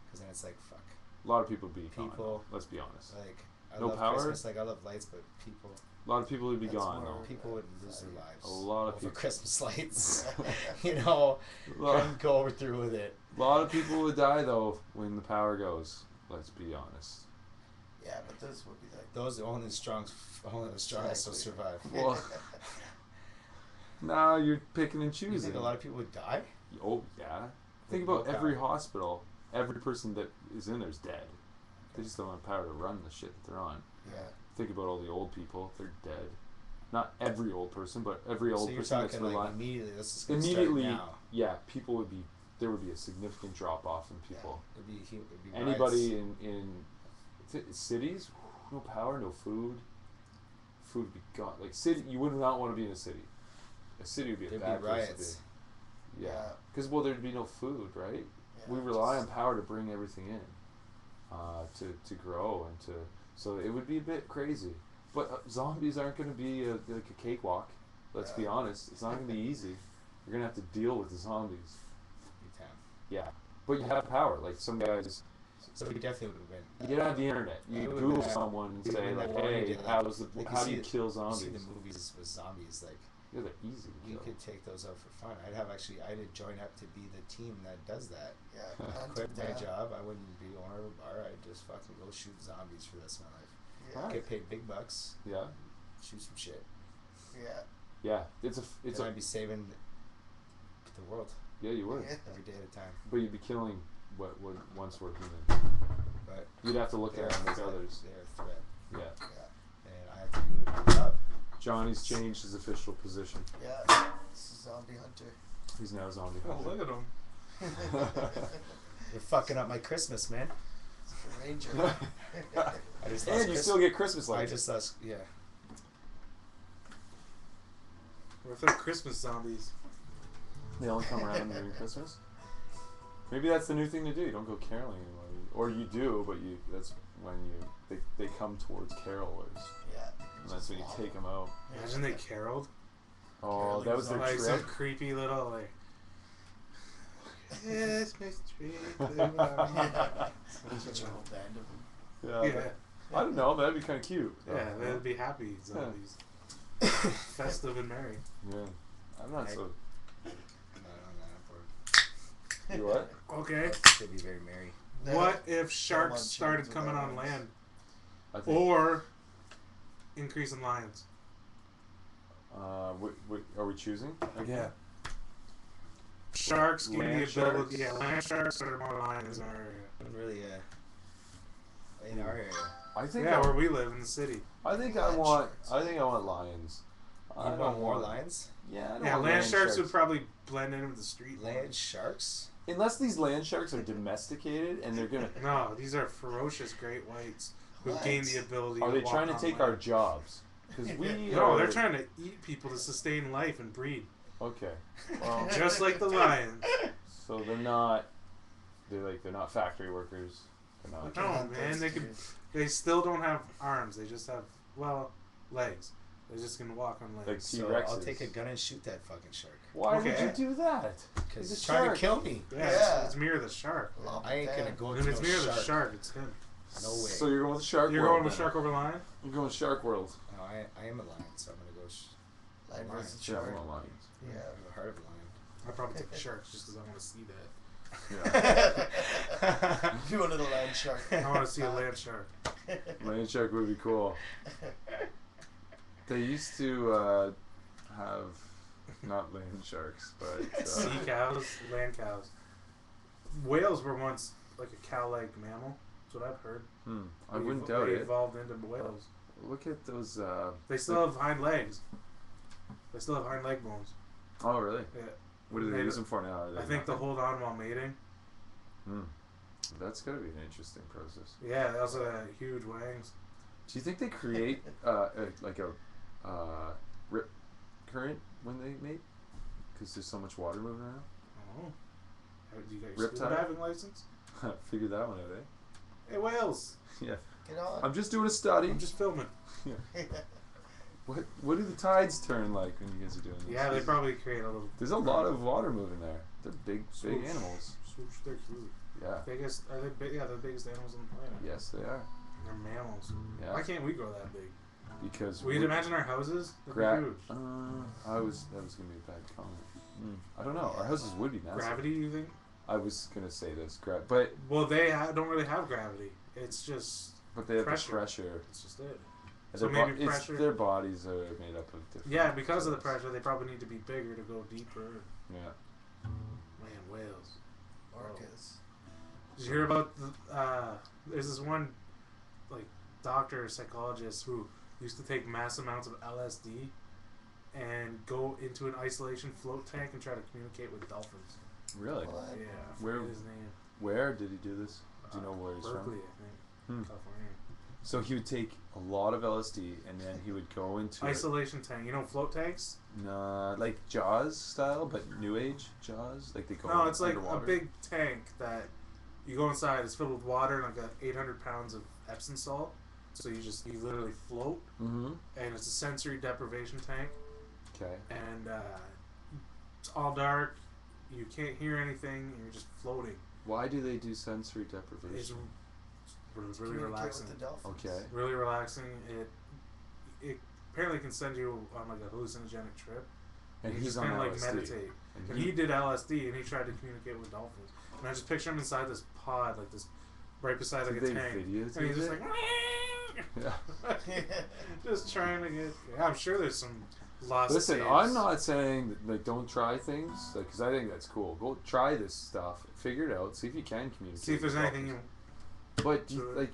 Because then it's like fuck. a lot of people would be gone. People- Let's be honest. Like I No love power? Christmas. Like I love lights, but people A lot of people would be That's gone. more- Though. people would lose their lives. A lot of over people. Christmas lights. You know, A lot, couldn't go through with it. a lot of people would die though when the power goes. Let's be honest. Yeah, but those would be like. Those only the strongest will Exactly. survive. Well, now you're picking and You choosing. think a lot of people would die? Oh yeah. Think With about no every power. hospital. Every person that is in there is dead. They just don't have power to run the shit that they're on. Yeah. Think about all the old people. They're dead. Not every old person, but every old So you're person that's talking like relying. immediately. This is gonna Immediately, start now. yeah, people would be. There would be a significant drop off in people. It'd be Anybody riots. in cities, no power, no food. Food would be gone. Like city, you would not want to be in a city. A city would be a There'd bad be place riots. to be. Yeah, Yeah. because there'd be no food, right? Yeah, We rely on just- power to bring everything in, to grow and to. So it would be a bit crazy, but zombies aren't going to be like a cakewalk. Let's be Yeah. honest. It's not going to be easy. You're going to have to deal with the zombies. Big time. Yeah, but you have power. Like some guys, So we definitely would win. You get on the internet. You It would've Google been- someone and say been like, like, hey, like, how do you see kill You see zombies? the movies with zombies, like Yeah, they're easy to you kill. could take those out for fun. I'd join up to be the team that does that. Yeah. Quit my job. I wouldn't be owner of a bar. I'd just fucking go shoot zombies for the rest of my life. Yeah. Right. Get paid big bucks. Yeah, Shoot some shit. Yeah. yeah. It's And I'd be saving the world yeah, you would. Yeah. every day at a time. But you'd be killing what once were human. But You'd have to look at them as others. they're a threat, Yeah. Yeah. and I have to do a good job. Johnny's changed his official position. Yeah. Zombie hunter. He's now a zombie Oh, hunter. look at him. You're fucking up my Christmas, man. Ranger. I just And you still get Christmas I lights. just lost. Yeah. What if they're Christmas zombies? They only come around during Christmas. Maybe that's the new thing to do. You don't go caroling anymore, or you do, but that's when they come towards carolers, Yeah. and that's when you take them out. Imagine they caroled. Oh, that was their Like some trick. creepy little like. Christmas tree. Such a whole band of them. Yeah, Yeah. I don't know. That'd be kind of cute. Yeah, they'd be happy zombies. Festive and merry. Yeah, I'm not so. I'm not on that board. You what? Okay. They'd be very merry. What if Come sharks on, started chickens coming without on wings. land? I think. Or increasing lions? Are we choosing? Yeah. Sharks give you Land the ability. sharks? Yeah, land sharks are more lions in our area. I'm really in our area. I think. Yeah, where we live in the city. I think Land I want. sharks. I think I want lions. I You don't want more lions? Yeah, I don't Yeah, want land sharks would probably blend in with the street. Land sharks? Unless these land sharks are domesticated and they're gonna. No, these are ferocious great whites who What? gain the ability. Are to they walk trying to on take land. our jobs? Because we. No, are, they're trying to eat people to sustain life and breed, Okay. Well, just like the lions. so they're not. They're not factory workers. They're not. No, man, they could. They still don't have arms. They just have legs. They're just gonna walk on Like legs. So T-Rexes. I'll take a gun and shoot that fucking shark. Why Okay. would you do that? Because He's a it's trying shark. to kill me. Yeah, Yeah. It's Mirror the Shark. Lop I ain't it gonna down. go When to it's no Mirror shark. the Shark, it's him. No way. So you're going with Shark You're World. going with then. Shark over Lion? You're going with Shark World. No, I am a lion, so I'm gonna go. Lion versus Yeah, I shark. want lions. I Yeah. have the heart of a lion. I'd probably take the sharks just because I want to see that. Yeah. You wanted a land shark. I want to see a land shark. Land shark would be cool. They used to have not land sharks, but Sea cows, land cows. Whales were once like a cow-like mammal. That's what I've heard. I wouldn't doubt They it. evolved into whales. Look at those. They still have hind legs. They still have hind leg bones. Oh, really? Yeah. What do they They- use them for now? Are they I think to nothing? hold on while mating. That's gotta be an interesting process. Yeah, they also have huge wangs. Do you think they create like a rip current when they mate? Because there's so much water moving around. Oh. Do you got your Riptide? scuba diving license? Figure that one out, eh? Hey, whales! Yeah. Get on. I'm just doing a study. I'm just filming. What do the tides turn like when you guys are doing this? Yeah, they probably create a little. There's a lot of water moving there. They're big Swoosh. animals. Swoosh, they're huge. Yeah. Biggest? Are they big? Yeah, they're the biggest animals on the planet. Yes, they are. They're mammals. Yeah. Why can't we grow that big? Because We'd imagine our houses. They'd be huge. that was gonna be a bad comment. I don't know. Our houses would be massive. Gravity, you think? I was gonna say this, but Well, they don't really have gravity. It's just they have pressure. the pressure. It's just it. And So their maybe pressure- their bodies are made up of different. Yeah, because of the cells. pressure, they probably need to be bigger to go deeper. Yeah. Man, whales. Orcas. Did you hear about the? There's this one, like, doctor or psychologist who used to take mass amounts of LSD and go into an isolation float tank and try to communicate with dolphins. Really? What? Yeah, I Where- forget his name. Where did he do this? Do you know where he's Berkeley, from? I think. Hmm. California. So he would take a lot of LSD and then he would go into Isolation tank. You know float tanks? like Jaws style, but New Age Jaws. Like they go. No, it's like underwater. a big tank that you go inside. It's filled with water and like 800 pounds of Epsom salt. So you literally float, Mm-hmm. and it's a sensory deprivation tank, Okay. and it's all dark. You can't hear anything. And you're just floating. Why do they do sensory It's deprivation? really Communicate relaxing. with the dolphins. Okay. Really relaxing. It apparently can send you on like a hallucinogenic trip. And you he's just on kind of like LSD. meditate. And he did LSD and he tried to communicate with dolphins. And I just picture him inside this pod, like this, right beside like Did a they tank. videotape And he's just it? like, Yeah. just trying to get. Yeah, I'm sure there's some lost. Listen, tapes. I'm not saying that, like, don't try things, like, because I think that's cool. Go try this stuff, figure it out, see if you can communicate. See if there's with anything you. dolphins. But do you, like,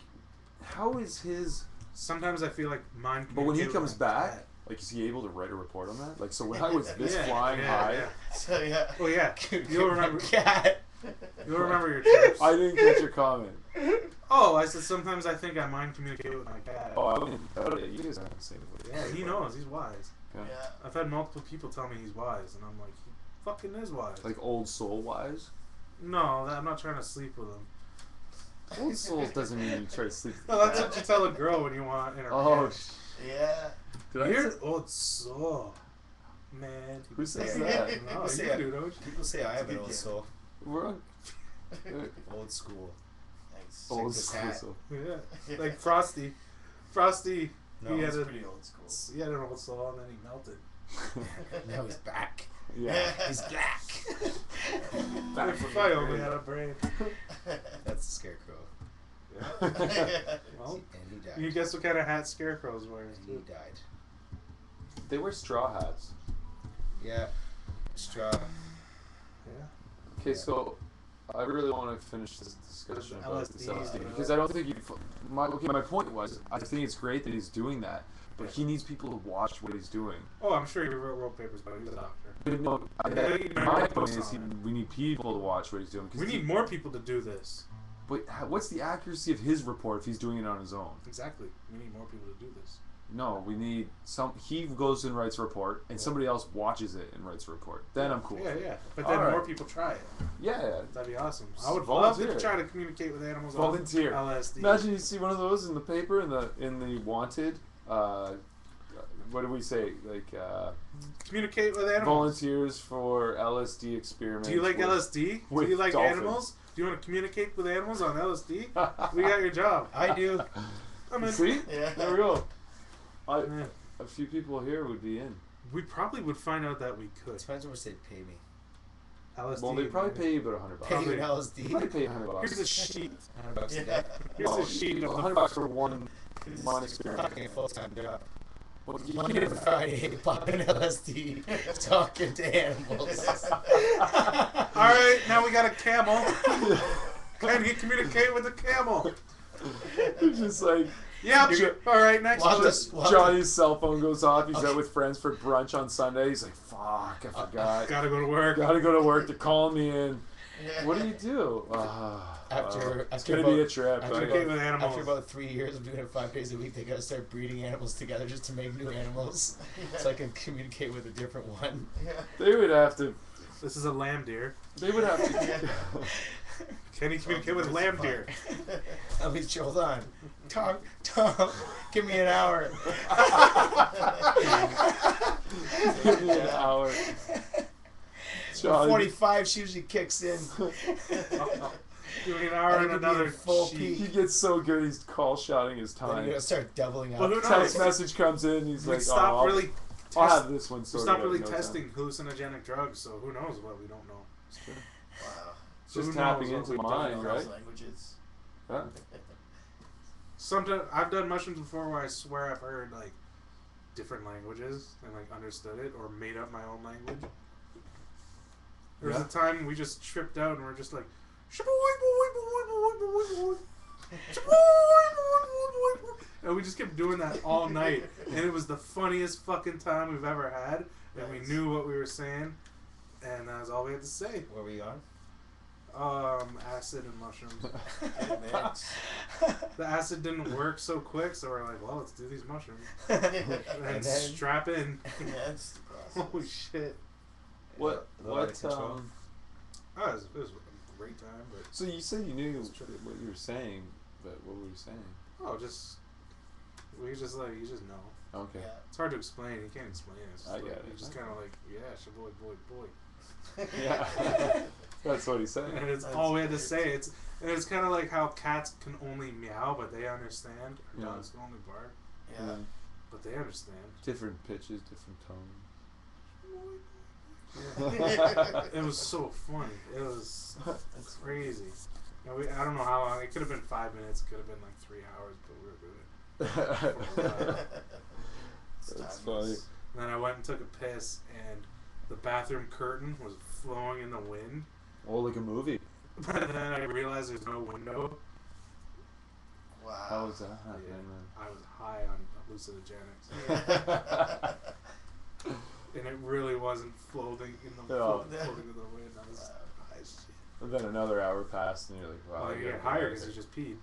how is his? Sometimes I feel like mine. But when he communicated comes with my back, cat. like, is he able to write a report on that? Like, so when I was this Yeah, flying yeah, high, yeah. So yeah. Oh yeah, you'll remember. Cat. You'll remember your trips. I didn't get your comment. Oh, I said sometimes I think I mind communicate with my cat. Oh, I wouldn't doubt it. You guys aren't the same way. Yeah, he knows. He's wise. Yeah. Yeah. I've had multiple people tell me he's wise, and I'm like, he fucking is wise. Like old soul wise. No, I'm not trying to sleep with him. Old soul doesn't mean you try to sleep. No, that's what you tell a girl when you want in her Oh, bed. Yeah. did I? You're an old soul, man. Who says Yeah. that? No, People you say do, don't you? People say I have an good old gift. soul. We're on Old school. Nice. old this school. hat. Soul. Yeah, like Frosty. Frosty, No, he It's had pretty old school. he had an old soul, and then he melted. Now he's back. Yeah. He's black. Back If from I the only grave. had a brain. That's the scarecrow. Well, And he died. you guess what kind of hat Scarecrow's wearing And he too? died. They wear straw hats. Yeah. Straw. Yeah. Okay, so I really want to finish this discussion about this LSD, LSD because I don't think you. My point was I think it's great that he's doing that, but he needs people to watch what he's doing. Oh, I'm sure he wrote papers about it. He's a doctor. But no, my point is we need people to watch what he's doing. 'Cause We need more people to do this. But what's the accuracy of his report if he's doing it on his own? Exactly. We need more people to do this. No, we need some. He goes and writes a report, and somebody else watches it and writes a report. Then I'm cool. Yeah, yeah. But then Alright. more people try it. Yeah. That'd be awesome. I would love Volunteer. to try to communicate with animals Volunteer. on LSD. Imagine you see one of those in the paper in the wanted. What do we say? Like Communicate with animals. volunteers for LSD experiments. Do you like with- LSD? Do with you like dolphins. animals? Do you want to communicate with animals on LSD? We got your job. I do. I'm in. See? Yeah. There we go. Yeah. A few people here would be in. We probably would find out that we could. Depends how much they'd pay me. LSD. Well, they probably pay you about $100. Pay you Probably. an They probably LSD. pay $100. Here's a sheet. $100 a Yeah. day. Here's No, a sheet of the $100 for one I'm experiment. talking a full-time job. Well, you Monday can't- to Friday, popping LSD, talking to animals. All right, now we got a camel. Can he communicate with the camel? It's just like Yeah. You- All right, next. Well, one. this- well, Johnny's cell phone goes off. He's Okay. out with friends for brunch on Sunday. He's like, "Fuck, I forgot. Gotta go to work. Gotta go to work. They're calling me in. Yeah. What do you do? After- it's after gonna be a about- trip. after right? Communicate with animals. After about 3 years of doing it 5 days a week, they gotta start breeding animals together just to make new animals, so I can communicate with a different one. Yeah. They would have to. This is a lamb deer. They would have to. Can he communicate with lamb deer? At least hold on. Tom, give me an hour. Give me an hour. Johnny, 45 she usually kicks in. Give me an hour I and need to be another in full sheet. peak. he gets so good. He's call shouting his Then you're time. gonna start doubling up. Well, who Text knows? message comes in. He's We like, stopped "Oh, really. I'll test- have this one we sorted stopped out really in no time." testing hallucinogenic drugs, so who knows what we don't know. Wow. It's just Who tapping knows what into we don't mind, know. right? Those languages. Yeah. Sometimes I've done mushrooms before where I swear I've heard like different languages and like understood it or made up my own language. There was Yeah. a time we just tripped out and we're just like, and we just kept doing that all night, and it was the funniest fucking time we've ever had, and we Nice. knew what we were saying, and that's all we had to say. Where were you on? Acid and mushrooms. Mix. The acid didn't work so quick, so we're like, well, let's do these mushrooms And and then- strap in. Yeah, that's the process. Holy shit! What? A lot of What? control. Oh, it was a great time, but So you said you knew what you were saying, but what were you saying? oh, just we just like you just know. Okay. Yeah. It's hard to explain. You can't explain it. It's just I like, get it. You just kind of like, yeah, shaboy, boy, boy. Yeah. That's what he said. And it's all we had to say. It's kind of like how cats can only meow, but they understand. Or dogs can only bark, Yeah. but they understand. Different pitches, different tones. Yeah. It was so funny. It was crazy. I don't know how long. It could have been 5 minutes. It could have been like 3 hours, but we were doing it. That's funny. And then I went and took a piss, and the bathroom curtain was flowing in the wind. Oh, like a movie. But then I realized there's no window. Wow. How was that? I was high on hallucinogenics. And it really wasn't floating in the floating in the wind. I was high as shit. And then another hour passed, and you're like, wow. Well, you get higher because you just peed.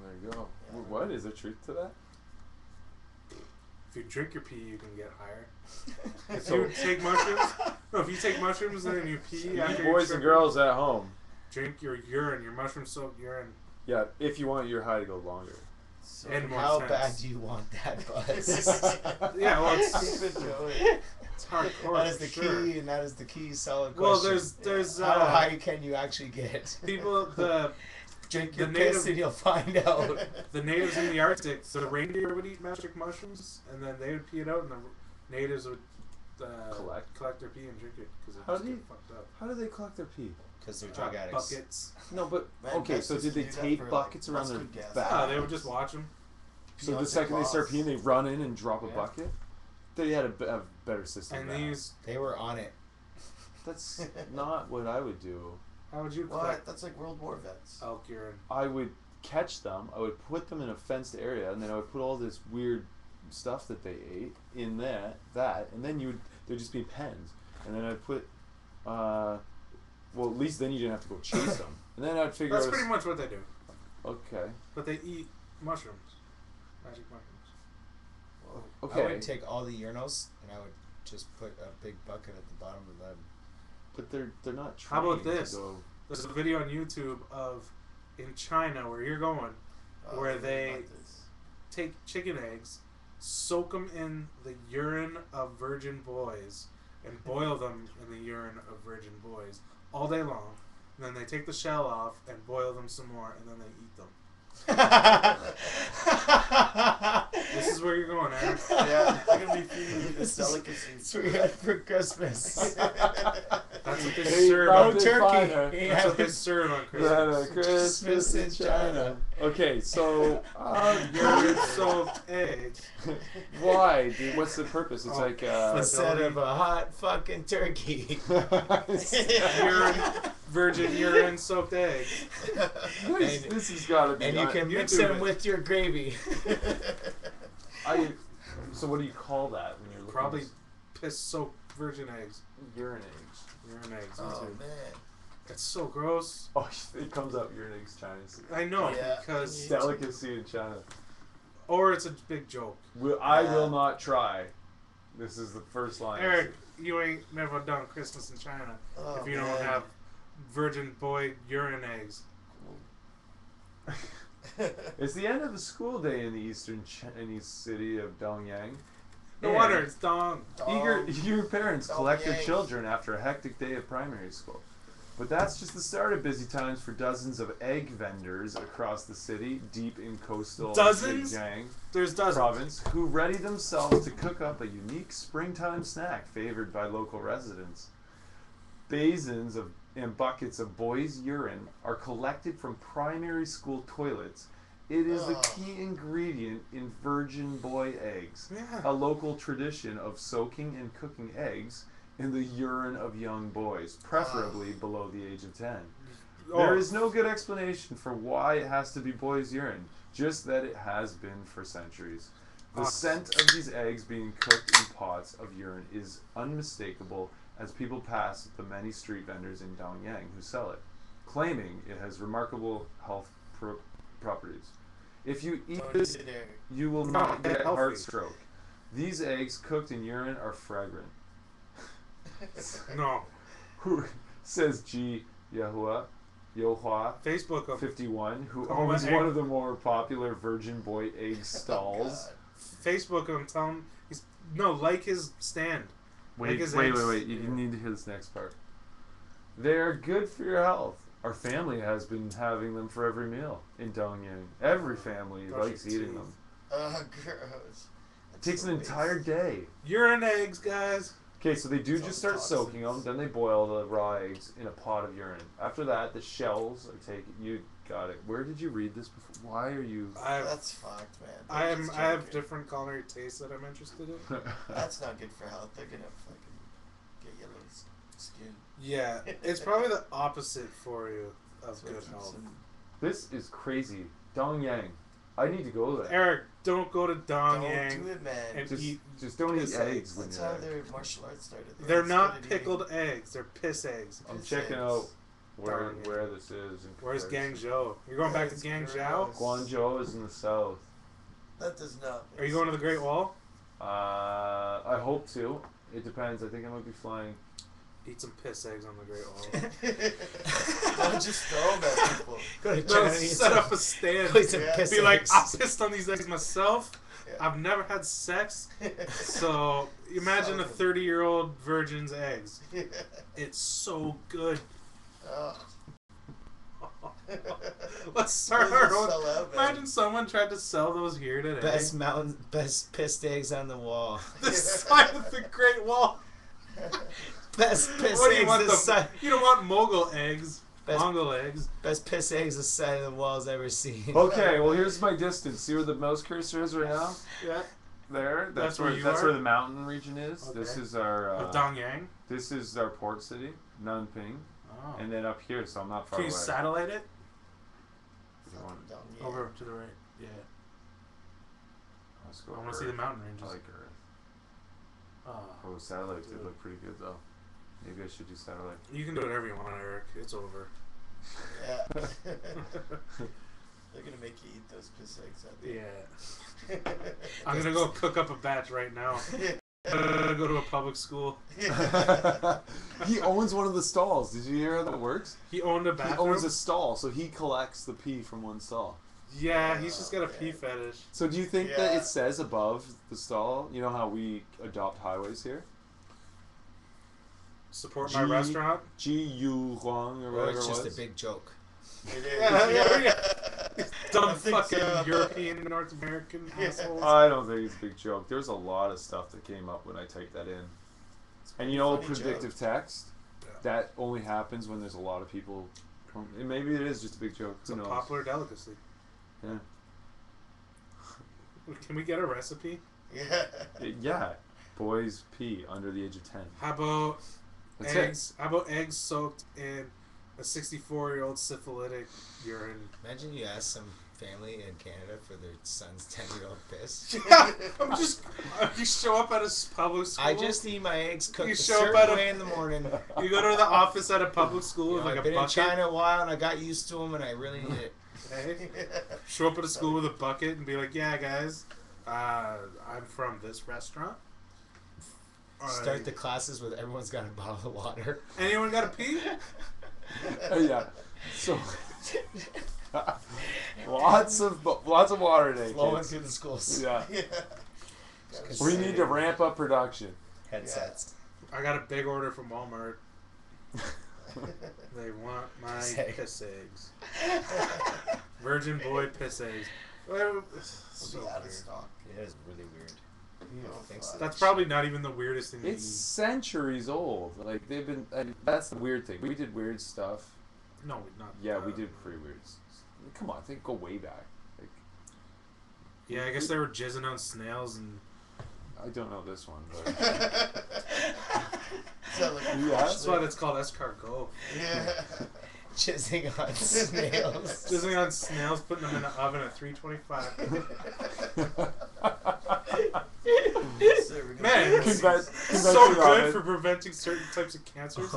There you go. Yeah. What? Is there truth to that? If you drink your pee, you can get higher. If you take mushrooms, if you take mushrooms and then you pee after Boys and girls at home. drink your urine, your mushroom-soaked urine. Yeah, if you want your high to go longer. So And more How sense. bad do you want that buzz? Yeah, well, it's Keep it going. hardcore. That is the for sure. key, and that is the key solid Well, question. there's How high can you actually get? people Drink the your native- piss and you'll find out. the natives in the Arctic. So the reindeer would eat magic mushrooms, and then they would pee it out, and the natives would collect their pee and drink it because it How just do get you- fucked up. How do they collect their pee? Because they're drug addicts. Buckets. No, but Man, okay. So Texas did they can do that tape for, like, buckets around their mustard gas. back? Yeah, they would just watch them. So the Beyonce second they start Claus. peeing, they run in and drop a Yeah. bucket. They had a better system. And than that. these, They were on it. That's not what I would do. how would you What? collect That's like World War vets. elk urine? I would catch them. I would put them in a fenced area, and then I would put all this weird stuff that they ate in that, and then there'd just be pens, and then I'd put, well, at least then you didn't have to go chase them, and then I'd figure That's out. pretty much what they do. Okay. But they eat mushrooms, magic mushrooms. Whoa. Okay. I would take all the urinals and I would just put a big bucket at the bottom of them. But they're not How trained about this? to go. There's a video on YouTube of in China where you're going, Oh, where I heard they about this. take chicken eggs, soak them in the urine of virgin boys, and boil them in the urine of virgin boys all day long. And then they take the shell off and boil them some more, and then they eat them. This is where you're going, Aaron. Yeah, they're gonna be feeding you this This is- delicacy. That's what we had for Christmas. That's what they Hey, serve. No Mountain turkey. Fire. That's what they serve on Christmas. Christmas in China. Okay, so Urine-soaked eggs. why? Dude, what's the purpose? It's Oh. like Instead of a hot fucking turkey. Virgin urine-soaked eggs. this has got to be. And you can mix YouTube them it. with your gravy. So what do you call that when you're looking? Probably piss-soaked virgin eggs. urine eggs. Urine eggs. Oh too. man. It's so gross. Oh, it comes up urine eggs Chinese. I know Yeah. because, Delicacy in China. or it's a big joke. I Yeah. will not try. This is the first line. Eric, you ain't never done Christmas in China Oh, if you man. don't have virgin boy urine eggs. It's the end of the school day in the eastern Chinese city of Dongyang. No And wonder it's dong. Eager parents collect their Dongyang. children after a hectic day of primary school. But that's just the start of busy times for dozens of egg vendors across the city, deep in coastal Dozens? Zhejiang There's dozens. province, who ready themselves to cook up a unique springtime snack favored by local residents. Basins and buckets of boys' urine are collected from primary school toilets. It is the Oh. key ingredient in virgin boy eggs, Yeah. a local tradition of soaking and cooking eggs in the urine of young boys, preferably below the age of 10. There is no good explanation for why it has to be boys' urine, just that it has been for centuries. The scent of these eggs being cooked in pots of urine is unmistakable as people pass the many street vendors in Dongyang who sell it, claiming it has remarkable health properties. If you eat this, you will not get healthy. heart stroke. These eggs cooked in urine are fragrant. No. Who says G. Yohua Facebook of 51, who Call owns it one egg. of the more popular virgin boy egg stalls. Facebook him. Tell him he's like his stand. Wait. is You eggs. need to hear this next part. They are good for your health. Our family has been having them for every meal in Dongyang. Every family Brush likes your eating teeth. them. Oh, gross. It takes an entire day. Urine eggs, guys. Okay, so they do It's just all start soaking them, toxins. then they boil the raw eggs in a pot of urine. After that, the shells are taken. You got it. Where did you read this before? Why are you? That's fucked, man. They're just I have joking. different culinary tastes that I'm interested in. That's not good for health. They're gonna fucking get yellow skin. Yeah, it's probably the opposite for you of That's what good keeps health. them- This is crazy. Dongyang. I need to go there. Eric, don't go to Don't Dongyang do it, man. and Just, eat. just don't eat piss eggs when That's you're how there. their martial arts started. They're not started pickled eggs. They're piss eggs. I'm piss checking eggs. out where Dongyang. this is. In Where's comparison. Guangzhou? You're going back to That's Guangzhou? gross. Guangzhou is in the south. That does not. Are you going to the Great Wall? I hope to. It depends. I think I might be flying. Eat some piss eggs on the Great Wall. Don't just throw them at people. Go to No, China. set up a stand. Go eat some Yeah. piss Be like, eggs. I pissed on these eggs myself. Yeah. I've never had sex. So imagine a So- 30-year-old virgin's eggs. It's so good. Ugh. Let's start Those our will own. sell out, man. Imagine someone tried to sell those here today. Best pissed eggs on the wall. The side of the Great Wall. Best piss What do you eggs want? this side. You don't want Mogul eggs. Best- Mongol eggs. Best piss eggs this side of the wall's ever seen. Okay, well here's my distance. See where the mouse cursor is right now? Yeah. There. That's where you That's are? where the mountain region is. Okay. This is our. Of Dongyang. This is our port city, Nanping, Oh. and then up here, so I'm not far Can you away. satellite it? If you want- Down here. Over to the right. Yeah. Let's go I want to Earth. see the mountain I ranges. like Earth. Oh. Oh, satellite did Dude. look pretty good though. Maybe I should do satellite. You can do whatever you want, Eric. It's over. Yeah. They're gonna make you eat those piss eggs out there. Yeah. I'm gonna go cook up a batch right now. I'm gonna go to a public school. He owns one of the stalls. Did you hear how that works? He owned a He bathroom. owns a stall, so he collects the pee from one stall. Yeah, he's just got a Oh, pee man. fetish. So do you think that Yeah. it says above the stall? You know how we adopt highways here? Support my G- restaurant. G.U. Huang or Or whatever it's it just was. a big joke. It is. Yeah. Dumb I think fucking so. European, North American Yeah. assholes. I don't think it's a big joke. There's a lot of stuff that came up when I typed that in. And you know, Funny predictive joke. text, Yeah. that only happens when there's a lot of people. And maybe it is just a big joke. It's Who a knows? popular delicacy. Yeah. Can we get a recipe? Yeah. Yeah. Boys pee under the age of 10. How about That's eggs? How about eggs soaked in a 64-year-old syphilitic urine? Imagine you ask some family in Canada for their son's 10-year-old piss. You show up at a public school. I just need my eggs cooked You a show up certain at a- way in the morning. You go to the office at a public school You with know, like I've a been in bucket. China a while and I got used to them and I really need it. Hey, show up at a school with a bucket and be like, "Yeah, guys, I'm from this restaurant." Start the classes with everyone's got a bottle of water. Anyone got a pee? Yeah. So lots of water today. Flowing Kids. through the schools. Yeah. Yeah. We need to ramp up production. Headsets. I got a big order from Walmart. They want my Piss egg. piss eggs. Virgin boy piss eggs. Well, so It'll be out of weird. stock. It is really weird. You don't think so? That's probably not even the weirdest thing to It's eat. centuries old. Like they've been. That's the weird thing. We did weird stuff. No, not. Yeah, we did pretty weird. Come on, think go way back. Like, Yeah, I guess they were jizzing on snails and. I don't know this one, but Sound like a Yeah. That's why it's called escargot. Yeah. Jizzing on snails. Jizzing on snails, putting them in the oven at 325. So we're gonna Man, do it's Conven- so convention good oven. for preventing certain types of cancers.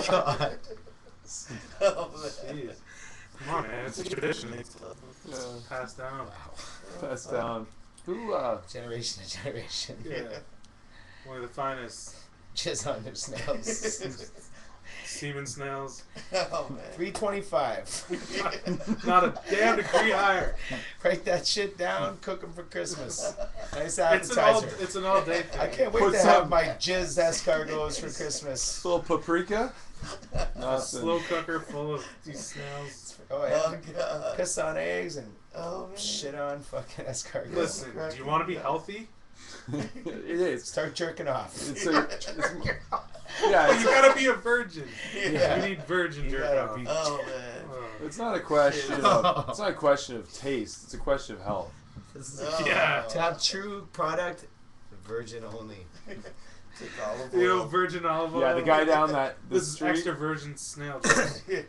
God. Oh, man. Jeez. Come on, man. It's a tradition. It's Yeah. passed down. Wow. Pass down. Who? Generation to generation. Yeah. One of the finest. Jizz on their snails. Semen snails. Oh man. 325. Not a damn degree higher. Write that shit down. Cook them for Christmas. Nice It's an all appetizer. day thing. I can't wait Put to some- have my jizz escargots for Christmas. Little paprika. A Nothing. slow cooker full of these snails. Oh yeah. Oh god. Piss on eggs and Oh man. shit on fucking escargots. Listen, do you want to be healthy? It is. Start jerking off. It's a, it's, yeah, But it's, you gotta be a virgin. Yeah. You need virgin You jerk gotta off. be- Oh man. Oh. it's not a question of it's not a question of taste. It's a question of health. This is Oh. Yeah. to have true product, virgin only. Take olive You know, oil. virgin olive oil. Yeah, the guy down the This is street. extra virgin snail. Yeah.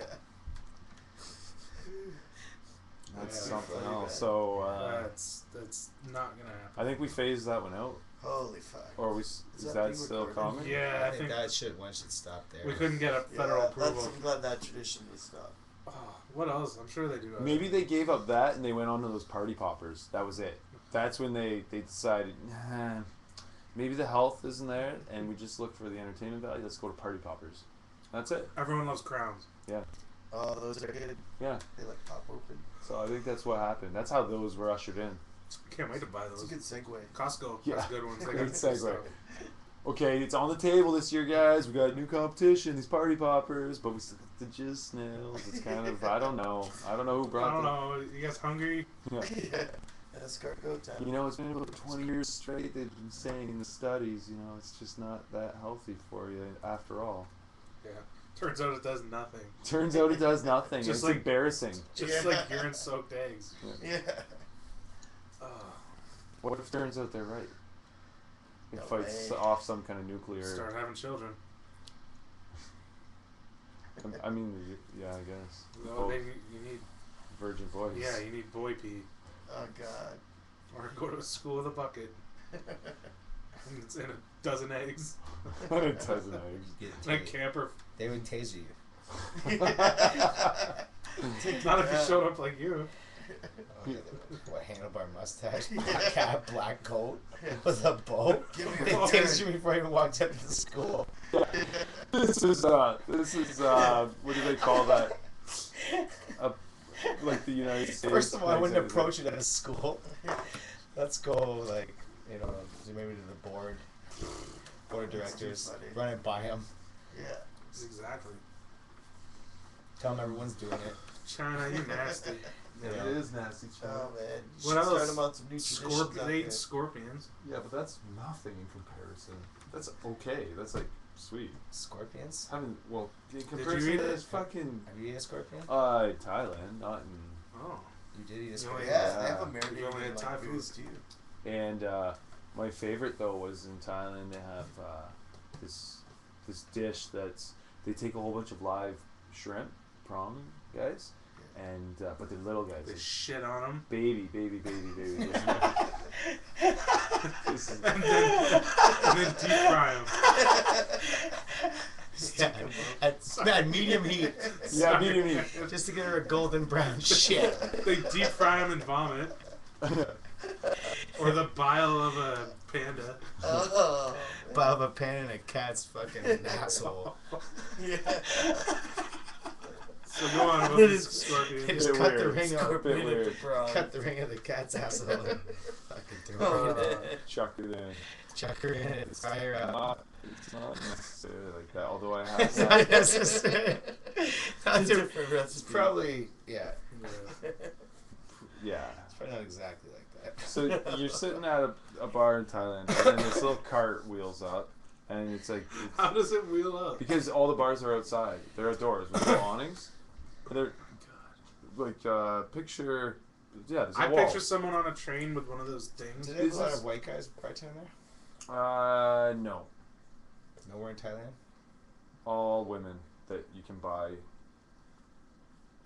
That's Yeah, something funny, else. man. So That's not gonna happen. I think we phased that one out. Holy fuck. Or is that that being still recorded? common? Yeah, I think that shit one should stop there. we couldn't get a federal Yeah, approval. I'm glad that tradition was stopped. Oh, what else? I'm sure they do. Maybe they gave up that and they went on to those party poppers. That was it. That's when they decided, nah, maybe the health isn't there and we just look for the entertainment value. Let's go to party poppers. That's it. Everyone loves crowns. Oh, those are good. Yeah. They like pop open. So I think that's what happened. That's how those were ushered in. Can't wait to buy That's a those. good segue. Costco. Yeah. That's good ones. They Great got segue. stuff. Okay, it's on the table this year, guys. We got new competition, these party poppers, but we still got the jizz snails. It's kind of, I don't know. I don't know who I brought don't them. know. You guys hungry? Yeah. Yeah. Escargot time. You know, it's been about 20 years straight they've been saying in the studies, you know, it's just not that healthy for you after all. Yeah. Turns out it does nothing. Turns out it does nothing. Just It's like- embarrassing. Just Yeah. like urine-soaked eggs. Yeah. Oh. What if it turns out they're right? It No fights way. off some kind of nuclear. Start having children. I mean, yeah, I guess. No, Both maybe you need. virgin boys. Yeah, you need boy pee, Oh god. or go to a school with a bucket. And it's in a dozen eggs. It doesn't eggs. Get And a tased. camper. They would tase you. Not if you showed up like you. Oh, yeah, what handlebar mustache, black hat, black coat with a bow. Give me They a tased you turn. before you even walked up to the school. This is what do they call that? Like the United States. First of all, I wouldn't makes it- approach it at a school. Let's go, like, you know, maybe to the board of directors, funny. run it by them, Yeah. Exactly. tell them everyone's doing it. China, you nasty. You know. It is nasty, Oh man. You What should else? Start them out some new traditions out They eat there. scorpions. Yeah, but that's nothing in comparison. That's okay. That's like sweet. Scorpions? Having well, in you comparison eat to it? this fucking Have you eaten a scorpion? Thailand, not in. Oh. You did eat a No, scorpion? Yeah, they have a Yeah. We've only marinated had in, Thai like food. booze too. And my favorite though was in Thailand. They have this dish that's they take a whole bunch of live shrimp, prawn guys, and but they're little guys. They Like shit on them. baby. This is- And then deep fry them. Yeah, at medium heat, yeah, medium heat. just to get her a golden brown shit. They deep fry them and vomit. Or the bile of a panda. Oh. Bob a pan and a cat's fucking asshole. Yeah. So go on about It these is- scorpions. Just Bit cut the weird. ring out. Bit weird. Cut the ring of the cat's asshole and fucking throw Oh. her in. Chuck it in. Chuck her in and fry her up. It's not necessarily like that. Although I have It's that. not necessary. Not It's to- different it's recipe. probably, yeah. Yeah. It's probably not exactly like that. So you're sitting at a bar in Thailand, and then this little cart wheels up, and it's like How does it wheel up? because all the bars are outside. They're outdoors with no awnings. They're like picture. Yeah, there's a I wall. picture someone on a train with one of those things. Do they have a Is lot this- of white guys bartending there? No, Nowhere in Thailand? all women that you can buy.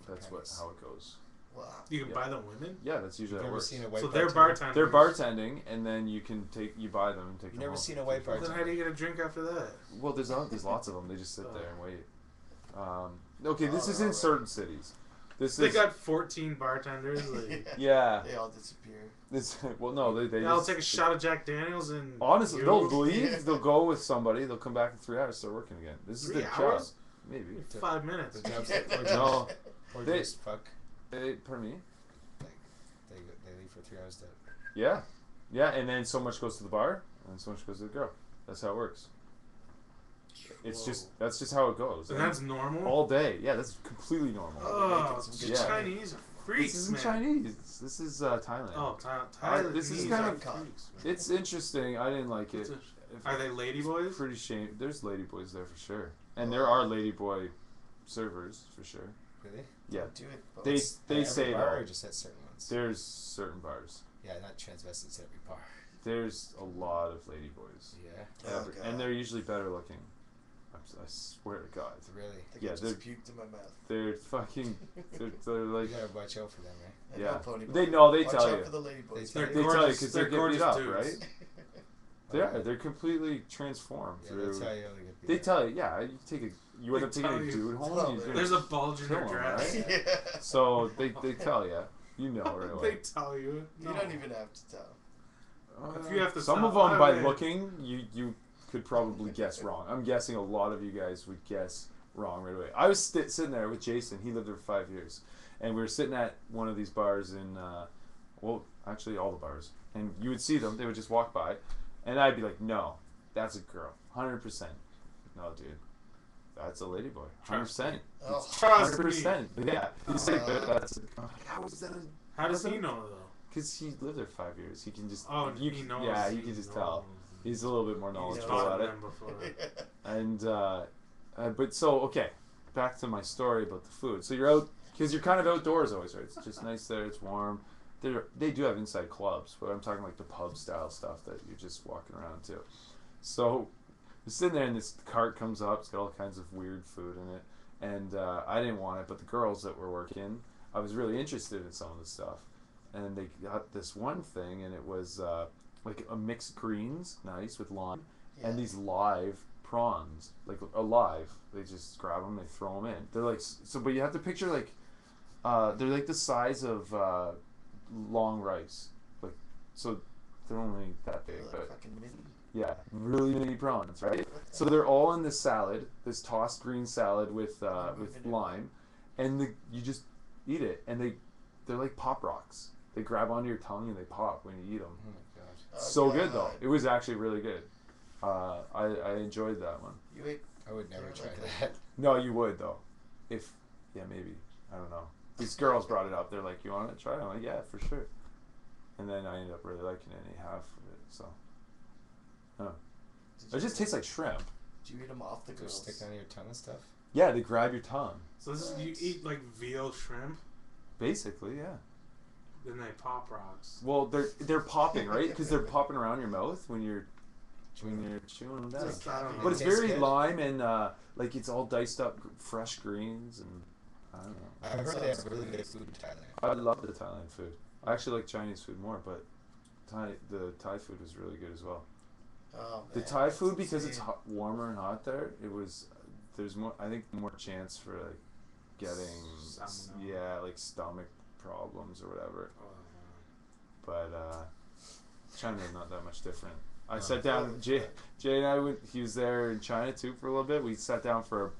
That's Nice. how it goes. Wow. You can Yeah. buy the women? Yeah, that's usually You've how it never works. seen a white So they're bartender? bartenders. They're bartending, and then you buy them and take You've them never home. seen a white Well, then how do bartender? you get a drink after that? Well, there's lots of them. They just sit there Oh. and wait. Okay, this Oh, is in alright. certain cities. This They is got 14 bartenders. Like, yeah. They all disappear. This well, no, they I'll just, take a shot of Jack Daniels and. Honestly, you. they'll leave. They'll go with somebody. They'll come back in 3 hours, start working again. This is 3 their hours? job. maybe. 5 minutes. The jobs or No. or They- just fuck. Pardon me? Like they leave for 3 hours to. Yeah. Yeah, and then so much goes to the bar, and so much goes to the girl. That's how it works. It's Whoa. that's just how it goes. And that's normal? All day. Yeah, that's completely normal. Oh, some the good Yeah. Chinese are freaks, This isn't man. Chinese. This is Thailand. Oh, This is Thailandese kind are of- freaks, man. It's interesting. I didn't like it. Are they ladyboys? Pretty shame. There's ladyboys there for sure, and there are ladyboy servers for sure. Really? Yeah, Do it. But they At they every say bar though. or just at certain ones. There's certain bars. Yeah, not transvestites at every bar. There's a lot of ladyboys, Yeah, Oh, God. and they're usually better looking. I swear to God, really. I think yeah, I just puked in my mouth. they're fucking. They're like. You gotta watch out for them, right? I Yeah. know, Pony They Boy. know. They Watch tell out you. for the ladyboys. They They're They tell you gorgeous. because They're they get beat gorgeous up, dudes. right? They are. They're completely transformed Yeah, through. that's how you only get beat They up. tell you, yeah. You take a. You end They up taking tell a you. dude home. Oh, he's man. gonna There's a bulge in kill your him, dress. right? Yeah. So they tell you. You know right away. They tell you. You don't even have to tell. If you have to Some tell, of them, by I- looking, you could probably guess wrong. I'm guessing a lot of you guys would guess wrong right away. I was sitting there with Jason. He lived there for 5 years, and we were sitting at one of these bars in, well, actually all the bars, and you would see them. They would just walk by, and I'd be like, "No, that's a girl, 100%." No, dude, that's a ladyboy, 100%. Oh. Trust me. 100%. Yeah, he's like, that's. How is that? How does he know, though? Because he lived there 5 years. He can just. Oh, you he can, knows. Yeah, you he can just knows. tell. He's a little bit more He's knowledgeable talked about to it. them before. And but so okay, back to my story about the food. So you're out because you're kind of outdoors always, right? It's just nice there. It's warm. They do have inside clubs, but I'm talking like the pub style stuff that you're just walking around to. So I'm sitting there, and this cart comes up. It's got all kinds of weird food in it, and I didn't want it, but the girls that were working, I was really interested in some of the stuff, and they got this one thing, and it was like a mixed greens, nice with lime, Yeah. and these live prawns, like alive. They just grab them, they throw them in. They're like so, but you have to picture like they're like the size of long rice, like so they're only that big, Like but fucking mini. yeah, really mini prawns, right? So they're all in this salad, this tossed green salad with lime, and you just eat it, and they're like pop rocks. They grab onto your tongue and they pop when you eat them. Oh my god. Oh, So good God. though. It was actually really good. I enjoyed that one. You ate. I would never Yeah, try like that. No, you would though. If maybe. I don't know. These girls brought it up. They're like, "You want to try it?" I'm like, "Yeah, for sure." And then I ended up really liking it and ate half of it. So, it just tastes like shrimp. Did you eat them off the Just grills? stick on your tongue and stuff. Yeah, they grab your tongue. So this is, you eat like veal shrimp, Basically, yeah. then they pop rocks. Well, they're popping, right? Because they're popping around your mouth when you're chewing them down. Just, I don't know. But it's Tastes very good. lime and like it's all diced up fresh greens and I don't know. I've heard they have really good food in Thailand. I love the Thailand food. I actually like Chinese food more, but the Thai food was really good as well. Oh, The man, Thai that's food, because it's insane. warmer and hot there, there's more, I think, more chance for like getting Salmonella. like stomach problems or whatever. Oh, But China's not that much different. I No. sat down. Jay and I went. He was there in China too for a little bit. We sat down for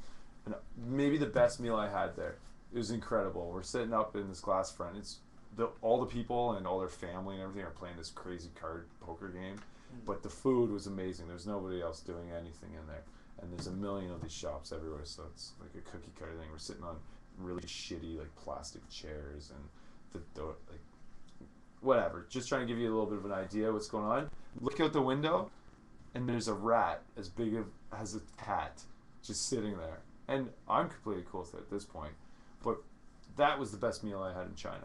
maybe the best meal I had there. It was incredible. We're sitting up in this glass front. It's all the people and all their family and everything are playing this crazy card poker game. But the food was amazing. There's nobody else doing anything in there, and there's a million of these shops everywhere. So it's like a cookie cutter thing. We're sitting on really shitty like plastic chairs and the like whatever. Just trying to give you a little bit of an idea of what's going on. Look out the window, and there's a rat as big as a cat just sitting there. And I'm completely cool with it at this point. But that was the best meal I had in China.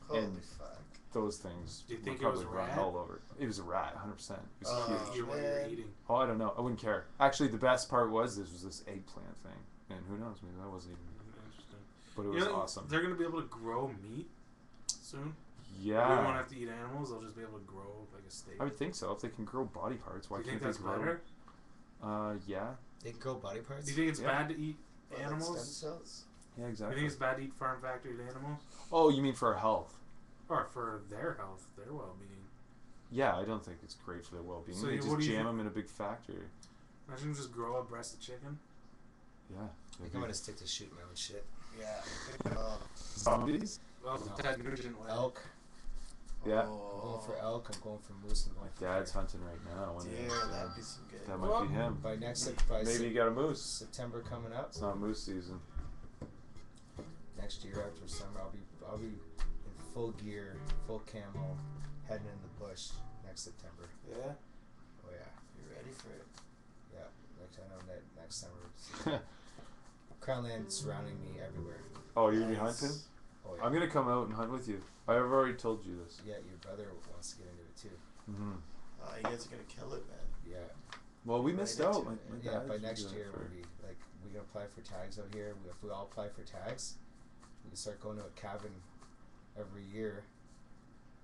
Holy and fuck. Those things Do you think would it was probably run rat? all over. It was a rat, 100%. It was huge. you what you're Man. eating. Oh, I don't know. I wouldn't care. Actually, the best part was this eggplant thing. And who knows, maybe that wasn't even... Interesting. But it You was know, awesome. They're gonna be able to grow meat soon. We won't Yeah. have to eat animals. They'll just be able to grow like a steak. I would think so. If they can grow body parts, why Do you think can't that's they grow... better? Yeah. They grow body parts. Do you think it's Yeah. bad to eat Well, that's animals? stem cells. Yeah, Do you exactly. think it's bad to eat farm factory animals? Oh, you mean for our health? Or for their health, their well-being? Yeah, I don't think it's great for their well-being. So they what just do you jam think- them in a big factory. Imagine just grow a breast of chicken. Yeah. I think I'm gonna stick to shooting my own shit. Yeah. Zombies? Well, No. Ted Nugent way. Elk. Yeah. I'm going for elk. I'm going for moose. I'm going for Dad's deer. hunting right now. Deer, that'd be some good. That might be him. By Maybe you got a moose. September coming up. It's not moose season. Next year after summer, I'll be in full gear, full camo, heading in the bush next September. Yeah. Oh yeah. You ready for it? Yeah. I know that next summer. Crown land surrounding me everywhere. Oh, you're gonna be hunting? Oh yeah. I'm gonna come out and hunt with you. I've already told you this. Yeah, your brother wants to get into it too. Mm-hmm. You guys are gonna kill it, man. Yeah. Well, we Right missed into out. it. My Yeah, dad by used to next do that year for- we can apply for tags out here. If we all apply for tags, we can start going to a cabin every year.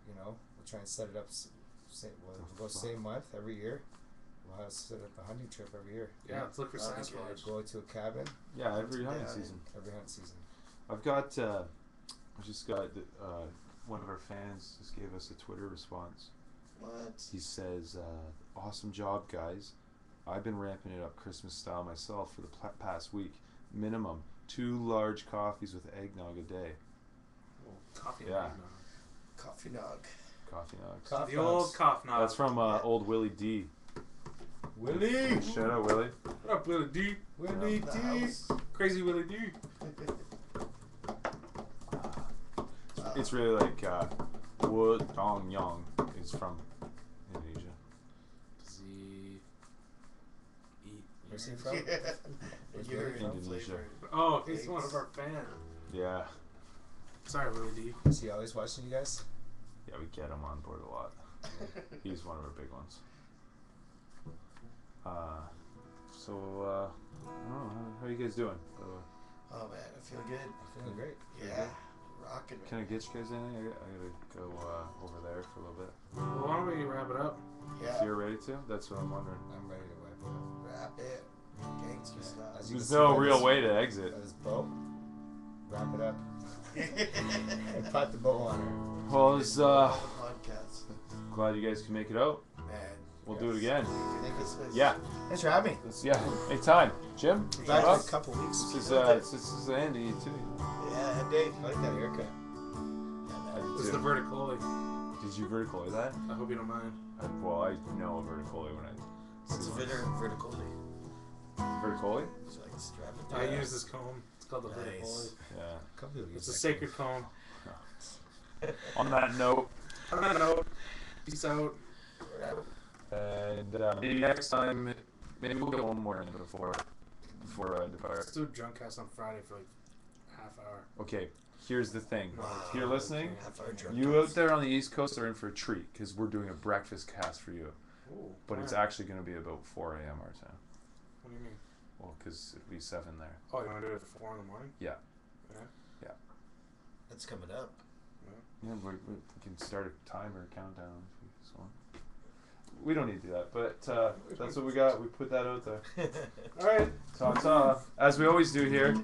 You know, we'll try and set it up. We'll go same month every year. We'll have set up a hunting trip every year. Yeah, let's look for Oh, that's Sasquatch. Go to a cabin Yeah, every hunting Yeah. season. every hunt season. I've got. I just got. One of our fans just gave us a Twitter response. What? He says, "Awesome job, guys. I've been ramping it up Christmas style myself for the past week. Minimum 2 large coffees with eggnog a day. Coffee. Yeah. Nog. Coffee nog. Coffee nogs. Coffee The old nogs. cough nog. That's from old Willie D. Willie. Shout out Willie. What up, Willie D? Willie The D. house. Crazy Willie D. It's really like Wu Dong Yang is from Indonesia. Does he eat? Where's he from? Where's You're Willie from? Indonesia. Oh, he's one of our fans. Yeah. Sorry, Willie D. Is he always watching you guys? Yeah, we get him on board a lot. He's one of our big ones. I don't know, how are you guys doing? Oh man, I feel good. I'm feeling great. Yeah. Rocking. Can I get you guys anything? I gotta go over there for a little bit. Well, why don't we wrap it up? Yeah. If you're ready to, that's what I'm wondering. I'm ready to wipe it up. Wrap it. Gangster style. As you There's can no see by real this- way to exit. by this bow. Wrap it up. I put the bow on her. Well, it's Podcast. glad you guys can make it out. Man. We'll do it again. Christmas. Yeah, Thanks for having me. anytime. Jim, Back Rob? in a couple weeks. This is Andy too. Yeah, Dave. I like that haircut. I did This is too. the verticoli. Did you vertical that? I hope you don't mind. Well, I know a vertical when I It's see a one. vertical. Vertical? So I can strap it I down. use this comb. It's called the Nice. verticoli. Yeah. A couple of It's a sacred comb. On that note, On that note, peace out. and maybe next time, maybe we'll get one more in before the fire. Let's do a drunk cast on Friday for like half hour. Okay, here's the thing. Wow. If you're listening, Half hour drunk you out cast. there on the East Coast are in for a treat because we're doing a breakfast cast for you. Ooh, But it's alright. actually going to be about 4 a.m. our time. What do you mean? Well, because it'll be 7 there. Oh, you want to do it at 4 in the morning? Yeah. Yeah. That's coming up. Yeah, we can start a timer countdown if you just want. We don't need to do that, but that's what we got. We put that out there. All right. Ta-ta. As we always do here.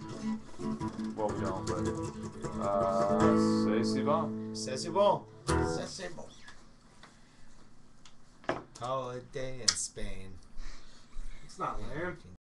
Well, we don't, but c'est si bon. C'est bon. C'est bon. Holiday in Spain. It's not land.